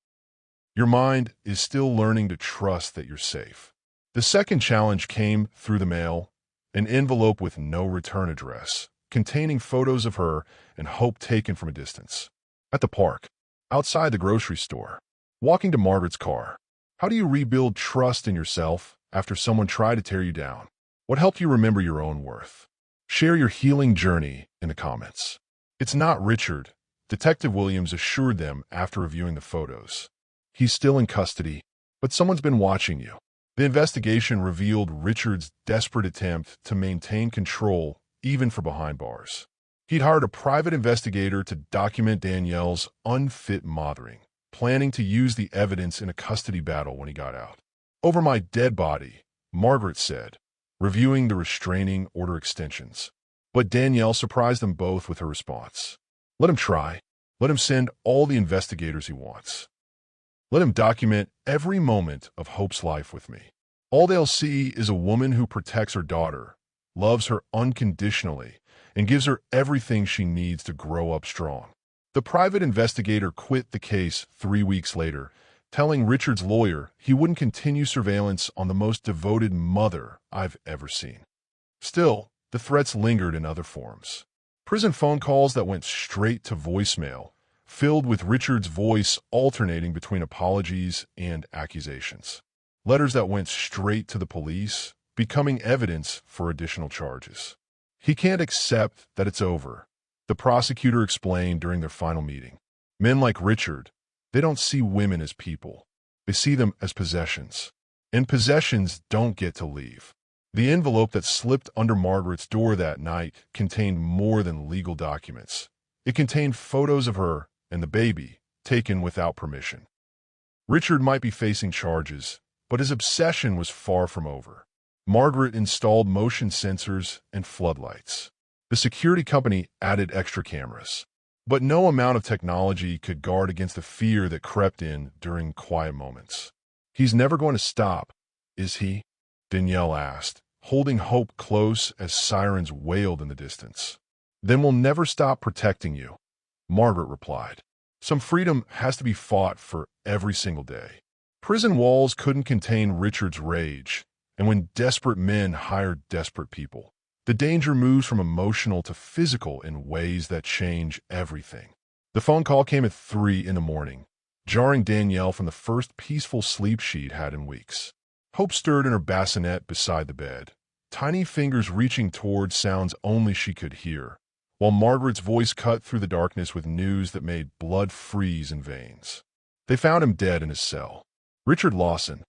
Your mind is still learning to trust that you're safe. The second challenge came through the mail, an envelope with no return address, containing photos of her and Hope taken from a distance. At the park, outside the grocery store, walking to Margaret's car. How do you rebuild trust in yourself after someone tried to tear you down? What helped you remember your own worth? Share your healing journey in the comments. It's not Richard, Detective Williams assured them after reviewing the photos. He's still in custody, but someone's been watching you. The investigation revealed Richard's desperate attempt to maintain control even for behind bars. He'd hired a private investigator to document Danielle's unfit mothering, planning to use the evidence in a custody battle when he got out. "Over my dead body," Margaret said, reviewing the restraining order extensions. But Danielle surprised them both with her response. "Let him try. Let him send all the investigators he wants. Let him document every moment of Hope's life with me. All they'll see is a woman who protects her daughter, loves her unconditionally, and gives her everything she needs to grow up strong." The private investigator quit the case 3 weeks later, telling Richard's lawyer he wouldn't continue surveillance on the most devoted mother I've ever seen. Still, the threats lingered in other forms. Prison phone calls that went straight to voicemail, filled with Richard's voice alternating between apologies and accusations. Letters that went straight to the police, becoming evidence for additional charges. "He can't accept that it's over," the prosecutor explained during their final meeting. "Men like Richard, they don't see women as people. They see them as possessions. And possessions don't get to leave." The envelope that slipped under Margaret's door that night contained more than legal documents. It contained photos of her and the baby, taken without permission. Richard might be facing charges, but his obsession was far from over. Margaret installed motion sensors and floodlights. The security company added extra cameras. But no amount of technology could guard against the fear that crept in during quiet moments. "He's never going to stop, is he?" Danielle asked, holding Hope close as sirens wailed in the distance. "Then we'll never stop protecting you," Margaret replied. "Some freedom has to be fought for every single day." Prison walls couldn't contain Richard's rage, and when desperate men hired desperate people, the danger moves from emotional to physical in ways that change everything. The phone call came at 3 in the morning, jarring Danielle from the first peaceful sleep she'd had in weeks. Hope stirred in her bassinet beside the bed, tiny fingers reaching toward sounds only she could hear, while Margaret's voice cut through the darkness with news that made blood freeze in veins. They found him dead in his cell. Richard Lawson,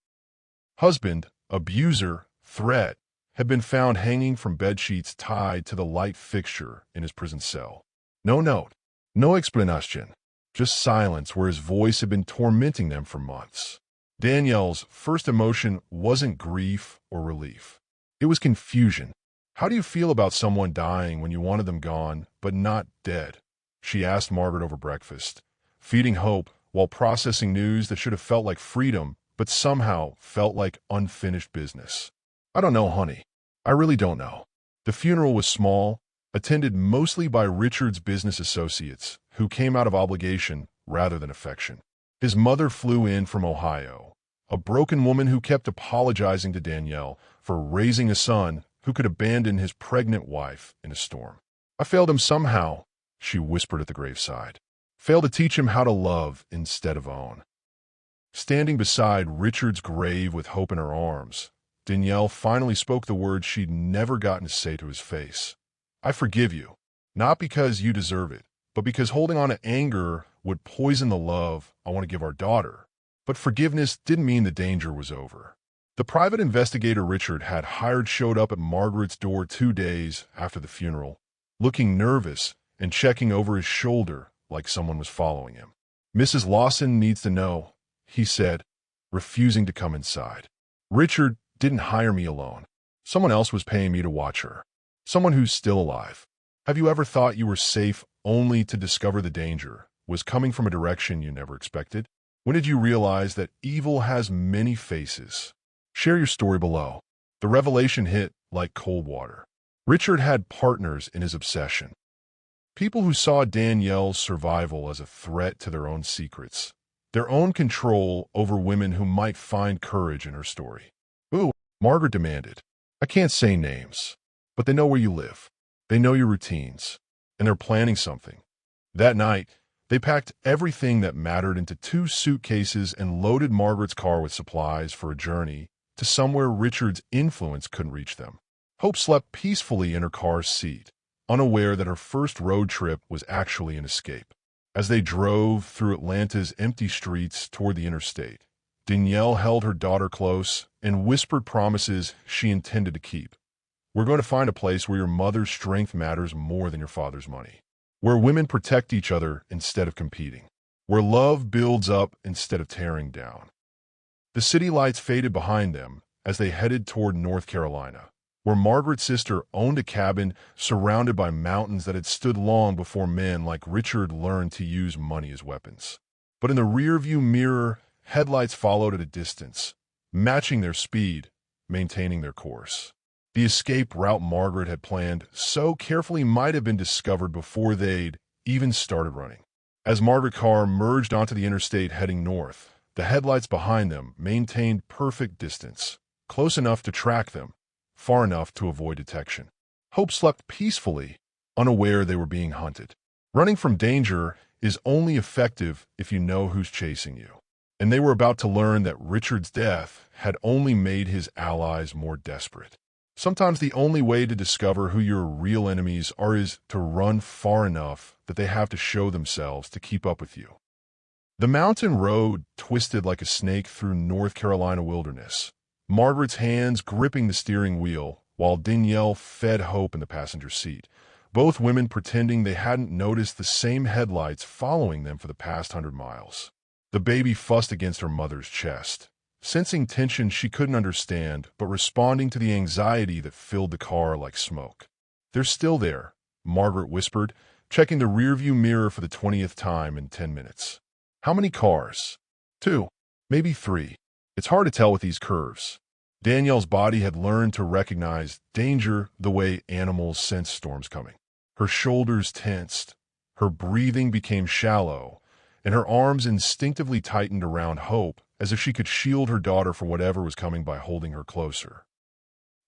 husband, abuser, threat, had been found hanging from bedsheets tied to the light fixture in his prison cell. No note, no explanation, just silence where his voice had been tormenting them for months. Danielle's first emotion wasn't grief or relief. It was confusion. "How do you feel about someone dying when you wanted them gone, but not dead?" she asked Margaret over breakfast, feeding Hope while processing news that should have felt like freedom, but somehow felt like unfinished business. "I don't know, honey. I really don't know." The funeral was small, attended mostly by Richard's business associates, who came out of obligation rather than affection. His mother flew in from Ohio, a broken woman who kept apologizing to Danielle for raising a son who could abandon his pregnant wife in a storm. "I failed him somehow," she whispered at the graveside. "Failed to teach him how to love instead of own." Standing beside Richard's grave with Hope in her arms, Danielle finally spoke the words she'd never gotten to say to his face. "I forgive you, not because you deserve it, but because holding on to anger would poison the love I want to give our daughter." But forgiveness didn't mean the danger was over. The private investigator Richard had hired showed up at Margaret's door 2 days after the funeral, looking nervous and checking over his shoulder like someone was following him. "Mrs. Lawson needs to know," he said, refusing to come inside. "Richard didn't hire me alone. Someone else was paying me to watch her. Someone who's still alive. Have you ever thought you were safe only to discover the danger was coming from a direction you never expected? When did you realize that evil has many faces?" Share your story below. The revelation hit like cold water. Richard had partners in his obsession. People who saw Danielle's survival as a threat to their own secrets, their own control over women who might find courage in her story. "Ooh," Margaret demanded. "I can't say names, but they know where you live. They know your routines, and they're planning something. That night, they packed everything that mattered into 2 suitcases and loaded Margaret's car with supplies for a journey to somewhere Richard's influence couldn't reach them. Hope slept peacefully in her car's seat, unaware that her first road trip was actually an escape. As they drove through Atlanta's empty streets toward the interstate, Danielle held her daughter close and whispered promises she intended to keep. "We're going to find a place where your mother's strength matters more than your father's money. Where women protect each other instead of competing. Where love builds up instead of tearing down." The city lights faded behind them as they headed toward North Carolina, where Margaret's sister owned a cabin surrounded by mountains that had stood long before men like Richard learned to use money as weapons. But in the rearview mirror, headlights followed at a distance, matching their speed, maintaining their course. The escape route Margaret had planned so carefully might have been discovered before they'd even started running. As Margaret's car merged onto the interstate heading north, the headlights behind them maintained perfect distance, close enough to track them, far enough to avoid detection. Hope slept peacefully, unaware they were being hunted. Running from danger is only effective if you know who's chasing you. And they were about to learn that Richard's death had only made his allies more desperate. Sometimes the only way to discover who your real enemies are is to run far enough that they have to show themselves to keep up with you. The mountain road twisted like a snake through North Carolina wilderness, Margaret's hands gripping the steering wheel while Danielle fed Hope in the passenger seat, both women pretending they hadn't noticed the same headlights following them for the past 100 miles. The baby fussed against her mother's chest, sensing tension she couldn't understand, but responding to the anxiety that filled the car like smoke. "They're still there," Margaret whispered, checking the rearview mirror for the 20th time in 10 minutes. "How many cars?" "2, maybe 3. It's hard to tell with these curves." Danielle's body had learned to recognize danger the way animals sense storms coming. Her shoulders tensed, her breathing became shallow, and her arms instinctively tightened around Hope as if she could shield her daughter from whatever was coming by holding her closer.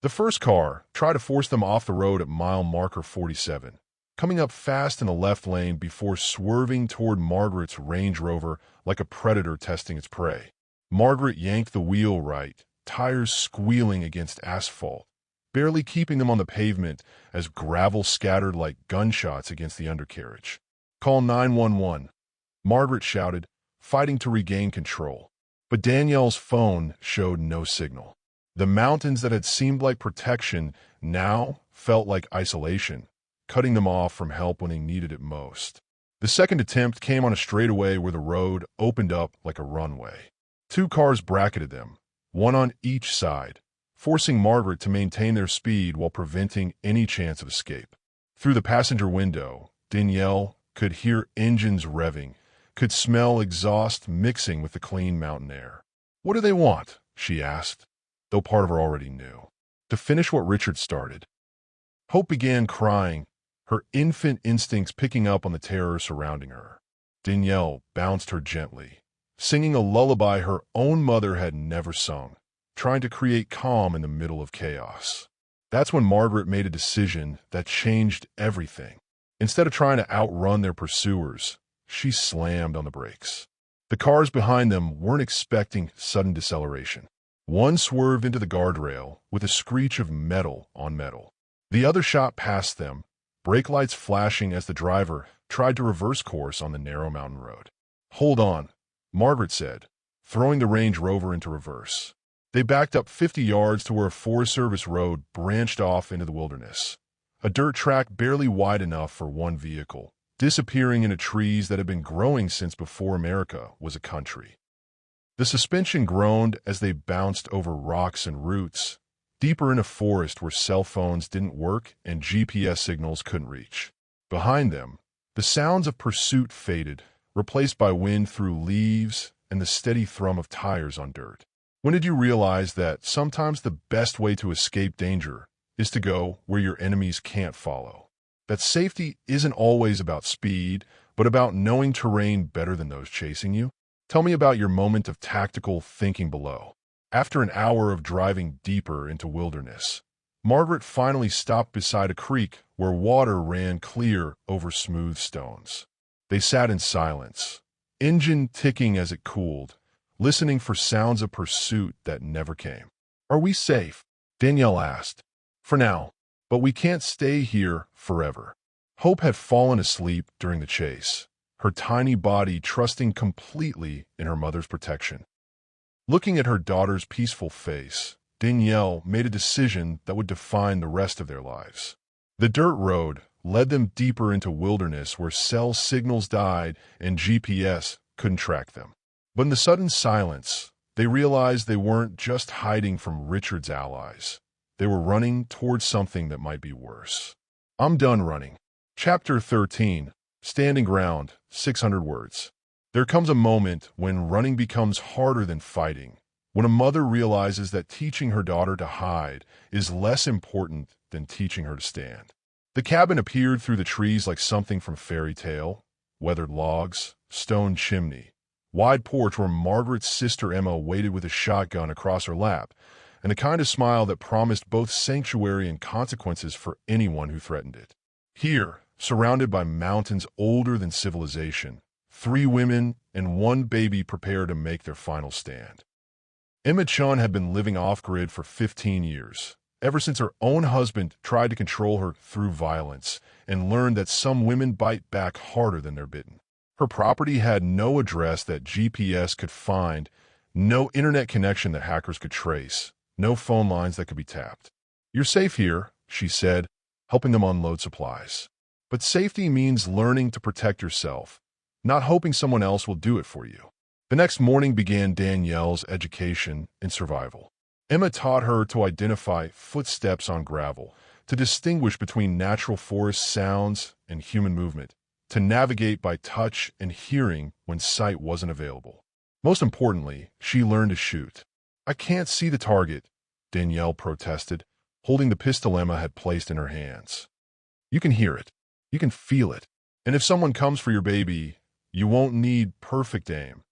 The first car tried to force them off the road at mile marker 47, coming up fast in the left lane before swerving toward Margaret's Range Rover like a predator testing its prey. Margaret yanked the wheel right, tires squealing against asphalt, barely keeping them on the pavement as gravel scattered like gunshots against the undercarriage. "Call 911, Margaret shouted, fighting to regain control. But Danielle's phone showed no signal. The mountains that had seemed like protection now felt like isolation, cutting them off from help when they needed it most. The second attempt came on a straightaway where the road opened up like a runway. 2 cars bracketed them, one on each side, forcing Margaret to maintain their speed while preventing any chance of escape. Through the passenger window, Danielle could hear engines revving, could smell exhaust mixing with the clean mountain air. "What do they want?" she asked, though part of her already knew. "To finish what Richard started." Hope began crying, her infant instincts picking up on the terror surrounding her. Danielle bounced her gently, singing a lullaby her own mother had never sung, trying to create calm in the middle of chaos. That's when Margaret made a decision that changed everything. Instead of trying to outrun their pursuers, she slammed on the brakes. The cars behind them weren't expecting sudden deceleration. One swerved into the guardrail with a screech of metal on metal. The other shot past them, brake lights flashing as the driver tried to reverse course on the narrow mountain road. "Hold on," Margaret said, throwing the Range Rover into reverse. They backed up 50 yards to where a Forest Service road branched off into the wilderness, a dirt track barely wide enough for one vehicle, disappearing into trees that had been growing since before America was a country. The suspension groaned as they bounced over rocks and roots, deeper in a forest where cell phones didn't work and GPS signals couldn't reach. Behind them, the sounds of pursuit faded, replaced by wind through leaves and the steady thrum of tires on dirt. When did you realize that sometimes the best way to escape danger is to go where your enemies can't follow? That safety isn't always about speed, but about knowing terrain better than those chasing you? Tell me about your moment of tactical thinking below. After an hour of driving deeper into wilderness, Margaret finally stopped beside a creek where water ran clear over smooth stones. They sat in silence, engine ticking as it cooled, listening for sounds of pursuit that never came. "Are we safe?" Danielle asked. "For now, but we can't stay here forever." Hope had fallen asleep during the chase, her tiny body trusting completely in her mother's protection. Looking at her daughter's peaceful face, Danielle made a decision that would define the rest of their lives. The dirt road led them deeper into wilderness where cell signals died and GPS couldn't track them. But in the sudden silence, they realized they weren't just hiding from Richard's allies. They were running towards something that might be worse. I'm done running. Chapter 13. Standing Ground, 600 words. There comes a moment when running becomes harder than fighting, when a mother realizes that teaching her daughter to hide is less important than teaching her to stand. The cabin appeared through the trees like something from fairy tale: weathered logs, stone chimney, wide porch where Margaret's sister Emma waited with a shotgun across her lap, and a kind of smile that promised both sanctuary and consequences for anyone who threatened it. Here, surrounded by mountains older than civilization, 3 women and 1 baby prepare to make their final stand. Emma Chun had been living off-grid for 15 years, ever since her own husband tried to control her through violence and learned that some women bite back harder than they're bitten. Her property had no address that GPS could find, no internet connection that hackers could trace, no phone lines that could be tapped. "You're safe here," she said, helping them unload supplies. But safety means learning to protect yourself, not hoping someone else will do it for you. The next morning began Danielle's education in survival. Emma taught her to identify footsteps on gravel, to distinguish between natural forest sounds and human movement, to navigate by touch and hearing when sight wasn't available. Most importantly, she learned to shoot. "I can't see the target," Danielle protested, holding the pistol Emma had placed in her hands. "You can hear it. You can feel it. And if someone comes for your baby, you won't need perfect aim.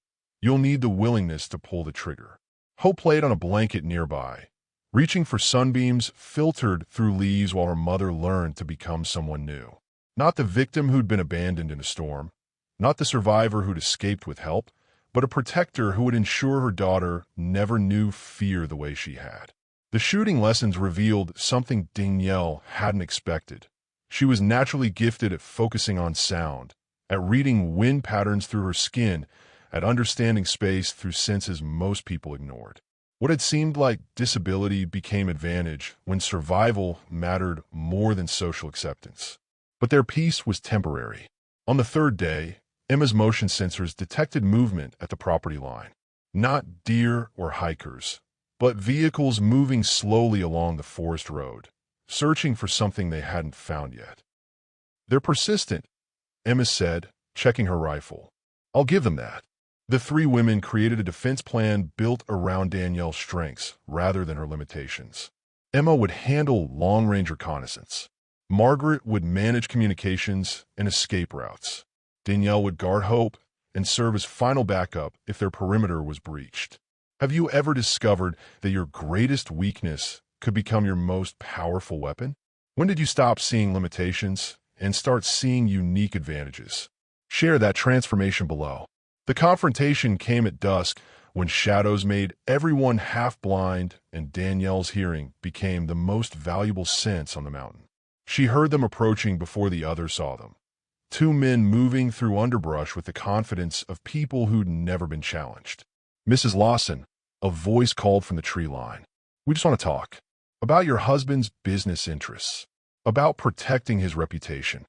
You'll need the willingness to pull the trigger." Hope laid on a blanket nearby, reaching for sunbeams filtered through leaves while her mother learned to become someone new. Not the victim who'd been abandoned in a storm, not the survivor who'd escaped with help, but a protector who would ensure her daughter never knew fear the way she had. The shooting lessons revealed something Danielle hadn't expected. She was naturally gifted at focusing on sound, at reading wind patterns through her skin, at understanding space through senses most people ignored. What had seemed like disability became advantage when survival mattered more than social acceptance. But their peace was temporary. On the 3rd day, Emma's motion sensors detected movement at the property line. Not deer or hikers, but vehicles moving slowly along the forest road, searching for something they hadn't found yet. "They're persistent," Emma said, checking her rifle. "I'll give them that." The 3 women created a defense plan built around Danielle's strengths rather than her limitations. Emma would handle long-range reconnaissance. Margaret would manage communications and escape routes. Danielle would guard Hope and serve as final backup if their perimeter was breached. Have you ever discovered that your greatest weakness could become your most powerful weapon? When did you stop seeing limitations and start seeing unique advantages? Share that transformation below. The confrontation came at dusk when shadows made everyone half blind and Danielle's hearing became the most valuable sense on the mountain. She heard them approaching before the others saw them. 2 men moving through underbrush with the confidence of people who'd never been challenged. "Mrs. Lawson," a voice called from the tree line. "We just want to talk about your husband's business interests, about protecting his reputation."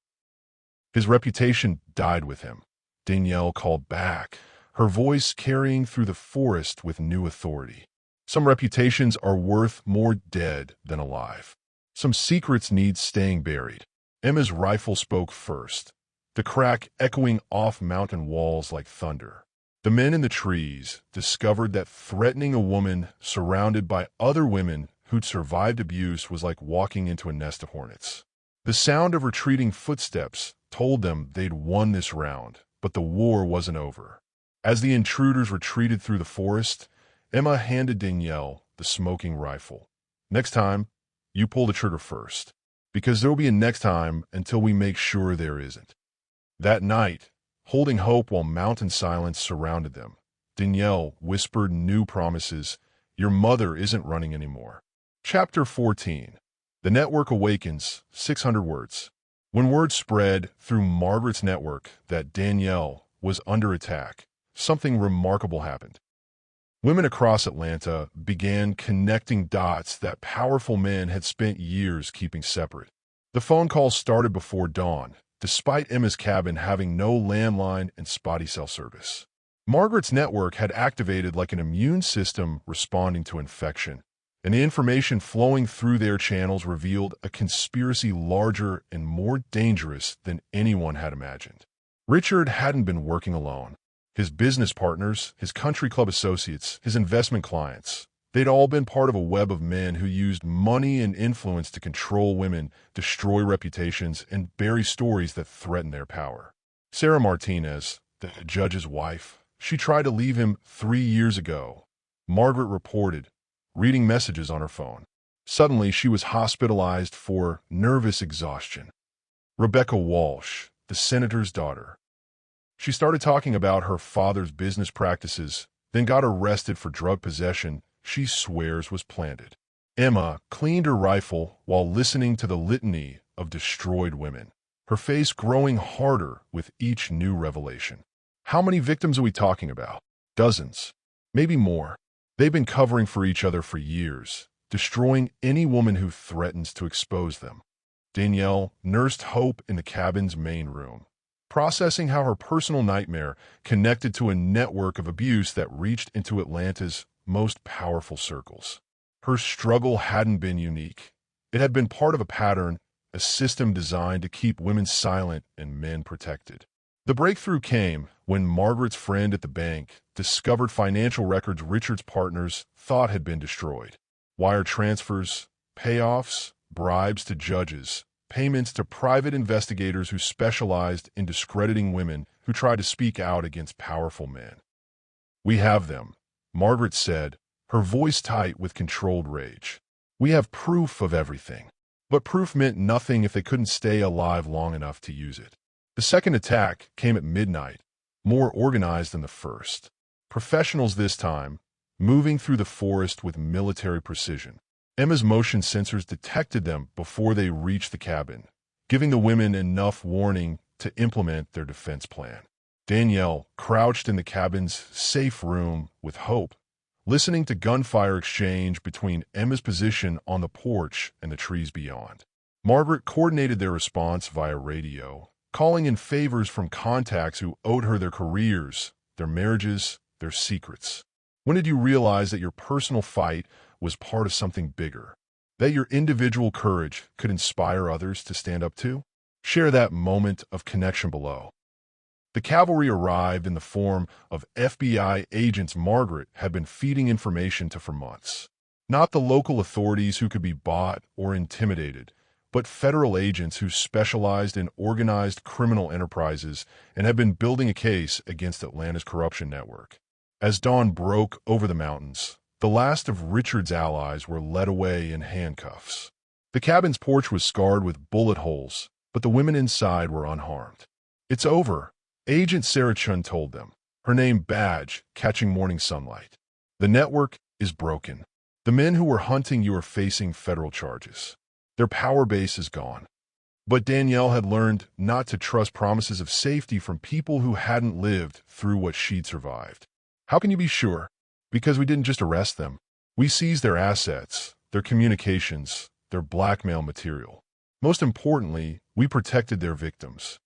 "His reputation died with him," Danielle called back, her voice carrying through the forest with new authority. "Some reputations are worth more dead than alive. Some secrets need staying buried." Emma's rifle spoke first, the crack echoing off mountain walls like thunder. The men in the trees discovered that threatening a woman surrounded by other women who'd survived abuse was like walking into a nest of hornets. The sound of retreating footsteps told them they'd won this round, but the war wasn't over. As the intruders retreated through the forest, Emma handed Danielle the smoking rifle. "Next time, You pull the trigger first, because there will be a next time until we make sure there isn't. That night, holding hope while mountain silence surrounded them, Danielle whispered new promises. Your mother isn't running anymore. Chapter 14. The network awakens, 600 words. When word spread through Margaret's network that Danielle was under attack, something remarkable happened. Women across Atlanta began connecting dots that powerful men had spent years keeping separate. The phone calls started before dawn, despite Emma's cabin having no landline and spotty cell service. Margaret's network had activated like an immune system responding to infection, and the information flowing through their channels revealed a conspiracy larger and more dangerous than anyone had imagined. Richard hadn't been working alone. His business partners, his country club associates, his investment clients, they'd all been part of a web of men who used money and influence to control women, destroy reputations, and bury stories that threatened their power. Sarah Martinez, the judge's wife, she tried to leave him 3 years ago. Margaret reported, reading messages on her phone. Suddenly, she was hospitalized for nervous exhaustion. Rebecca Walsh, the senator's daughter. She started talking about her father's business practices, then got arrested for drug possession she swears was planted. Emma cleaned her rifle while listening to the litany of destroyed women, her face growing harder with each new revelation. How many victims are we talking about? Dozens. Maybe more. They've been covering for each other for years, destroying any woman who threatens to expose them. Danielle nursed hope in the cabin's main room, processing how her personal nightmare connected to a network of abuse that reached into Atlanta's most powerful circles. Her struggle hadn't been unique. It had been part of a pattern, a system designed to keep women silent and men protected. The breakthrough came when Margaret's friend at the bank discovered financial records Richard's partners thought had been destroyed. Wire transfers, payoffs, bribes to judges, payments to private investigators who specialized in discrediting women who tried to speak out against powerful men. We have them, Margaret said, her voice tight with controlled rage. We have proof of everything. But proof meant nothing if they couldn't stay alive long enough to use it. The second attack came at midnight, more organized than the first. Professionals this time, moving through the forest with military precision. Emma's motion sensors detected them before they reached the cabin, giving the women enough warning to implement their defense plan. Danielle crouched in the cabin's safe room with hope, listening to gunfire exchange between Emma's position on the porch and the trees beyond. Margaret coordinated their response via radio, calling in favors from contacts who owed her their careers, their marriages, their secrets. When did you realize that your personal fight was part of something bigger? That your individual courage could inspire others to stand up to? Share that moment of connection below. The cavalry arrived in the form of FBI agents Margaret had been feeding information to for months. Not the local authorities who could be bought or intimidated, but federal agents who specialized in organized criminal enterprises and had been building a case against Atlanta's corruption network. As dawn broke over the mountains, the last of Richard's allies were led away in handcuffs. The cabin's porch was scarred with bullet holes, but the women inside were unharmed. It's over, Agent Sarah Chun told them, her name badge catching morning sunlight. The network is broken. The men who were hunting you are facing federal charges. Their power base is gone. But Danielle had learned not to trust promises of safety from people who hadn't lived through what she'd survived. How can you be sure? Because we didn't just arrest them. We seized their assets, their communications, their blackmail material. Most importantly, we protected their victims.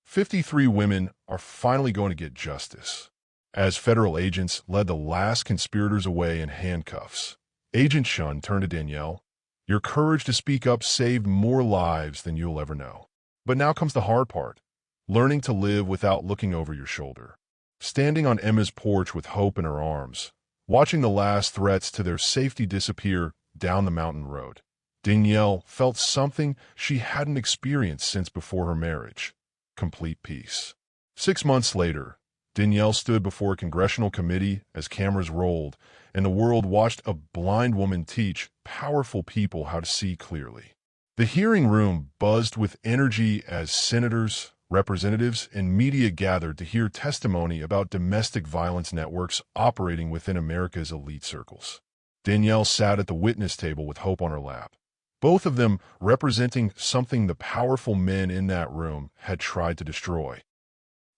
53 women are finally going to get justice. As federal agents led the last conspirators away in handcuffs, Agent Shun turned to Danielle. Your courage to speak up saved more lives than you'll ever know. But now comes the hard part, learning to live without looking over your shoulder. Standing on Emma's porch with hope in her arms, watching the last threats to their safety disappear down the mountain road, Danielle felt something she hadn't experienced since before her marriage: complete peace. 6 months later, Danielle stood before a congressional committee as cameras rolled, and the world watched a blind woman teach powerful people how to see clearly. The hearing room buzzed with energy as senators, representatives, and media gathered to hear testimony about domestic violence networks operating within America's elite circles. Danielle sat at the witness table with Hope on her lap, both of them representing something the powerful men in that room had tried to destroy.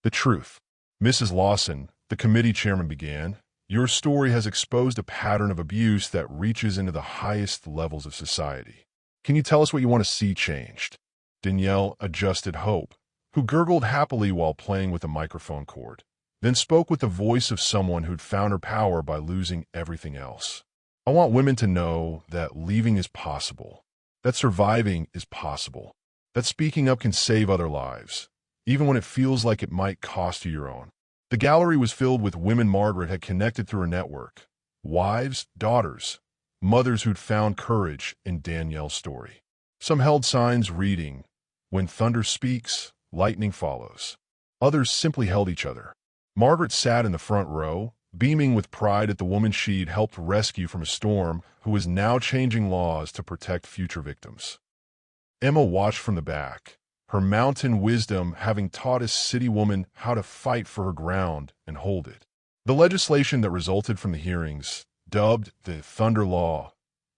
The truth. Mrs. Lawson, the committee chairman began, your story has exposed a pattern of abuse that reaches into the highest levels of society. Can you tell us what you want to see changed? Danielle adjusted Hope, who gurgled happily while playing with a microphone cord, then spoke with the voice of someone who'd found her power by losing everything else. I want women to know that leaving is possible, that surviving is possible, that speaking up can save other lives, even when it feels like it might cost you your own. The gallery was filled with women Margaret had connected through her network, wives, daughters, mothers who'd found courage in Danielle's story. Some held signs reading, "When thunder speaks, lightning follows." Others simply held each other. Margaret sat in the front row, beaming with pride at the woman she'd helped rescue from a storm who was now changing laws to protect future victims. Emma watched from the back, her mountain wisdom having taught a city woman how to fight for her ground and hold it. The legislation that resulted from the hearings, dubbed the Thunder Law,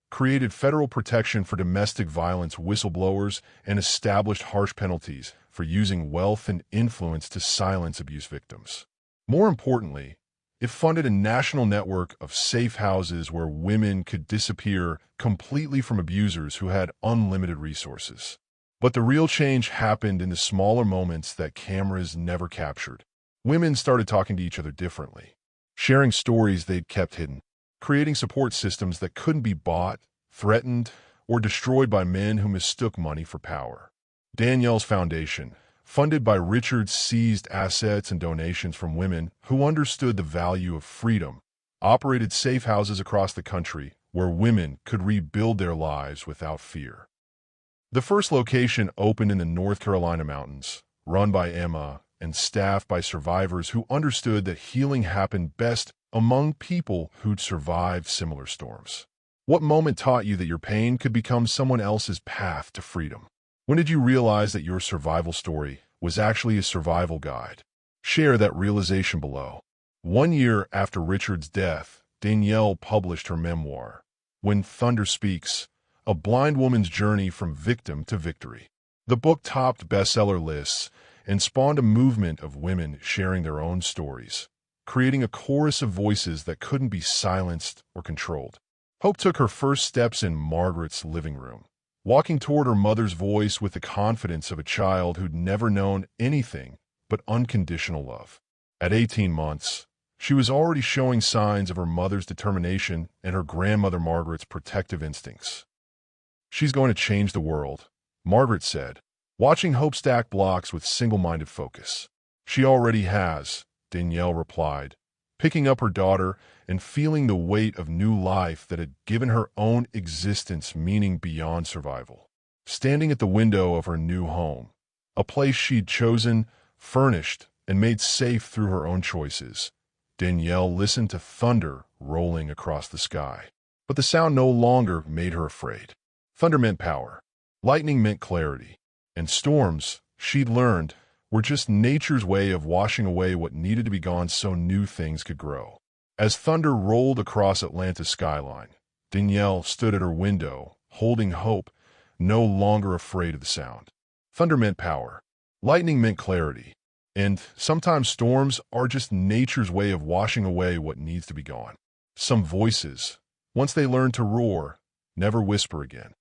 created federal protection for domestic violence whistleblowers and established harsh penalties for using wealth and influence to silence abuse victims. More importantly, it funded a national network of safe houses where women could disappear completely from abusers who had unlimited resources. But the real change happened in the smaller moments that cameras never captured. Women started talking to each other differently, sharing stories they'd kept hidden, creating support systems that couldn't be bought, threatened, or destroyed by men who mistook money for power. Danielle's foundation, funded by Richard's seized assets and donations from women who understood the value of freedom, operated safe houses across the country where women could rebuild their lives without fear. The first location opened in the North Carolina mountains, run by Emma and staffed by survivors who understood that healing happened best among people who'd survived similar storms. What moment taught you that your pain could become someone else's path to freedom? When did you realize that your survival story was actually a survival guide? Share that realization below. 1 year after Richard's death, Danielle published her memoir, When Thunder Speaks, a blind woman's journey from victim to victory. The book topped bestseller lists and spawned a movement of women sharing their own stories, creating a chorus of voices that couldn't be silenced or controlled. Hope took her first steps in Margaret's living room, walking toward her mother's voice with the confidence of a child who'd never known anything but unconditional love. At 18 months, she was already showing signs of her mother's determination and her grandmother Margaret's protective instincts. She's going to change the world, Margaret said, watching Hope stack blocks with single-minded focus. She already has, Danielle replied, picking up her daughter and feeling the weight of new life that had given her own existence meaning beyond survival. Standing at the window of her new home, a place she'd chosen, furnished, and made safe through her own choices, Danielle listened to thunder rolling across the sky. But the sound no longer made her afraid. Thunder meant power. Lightning meant clarity. And storms, she'd learned, were just nature's way of washing away what needed to be gone so new things could grow. As thunder rolled across Atlanta's skyline, Danielle stood at her window, holding Hope, no longer afraid of the sound. Thunder meant power. Lightning meant clarity. And sometimes storms are just nature's way of washing away what needs to be gone. Some voices, once they learn to roar, never whisper again.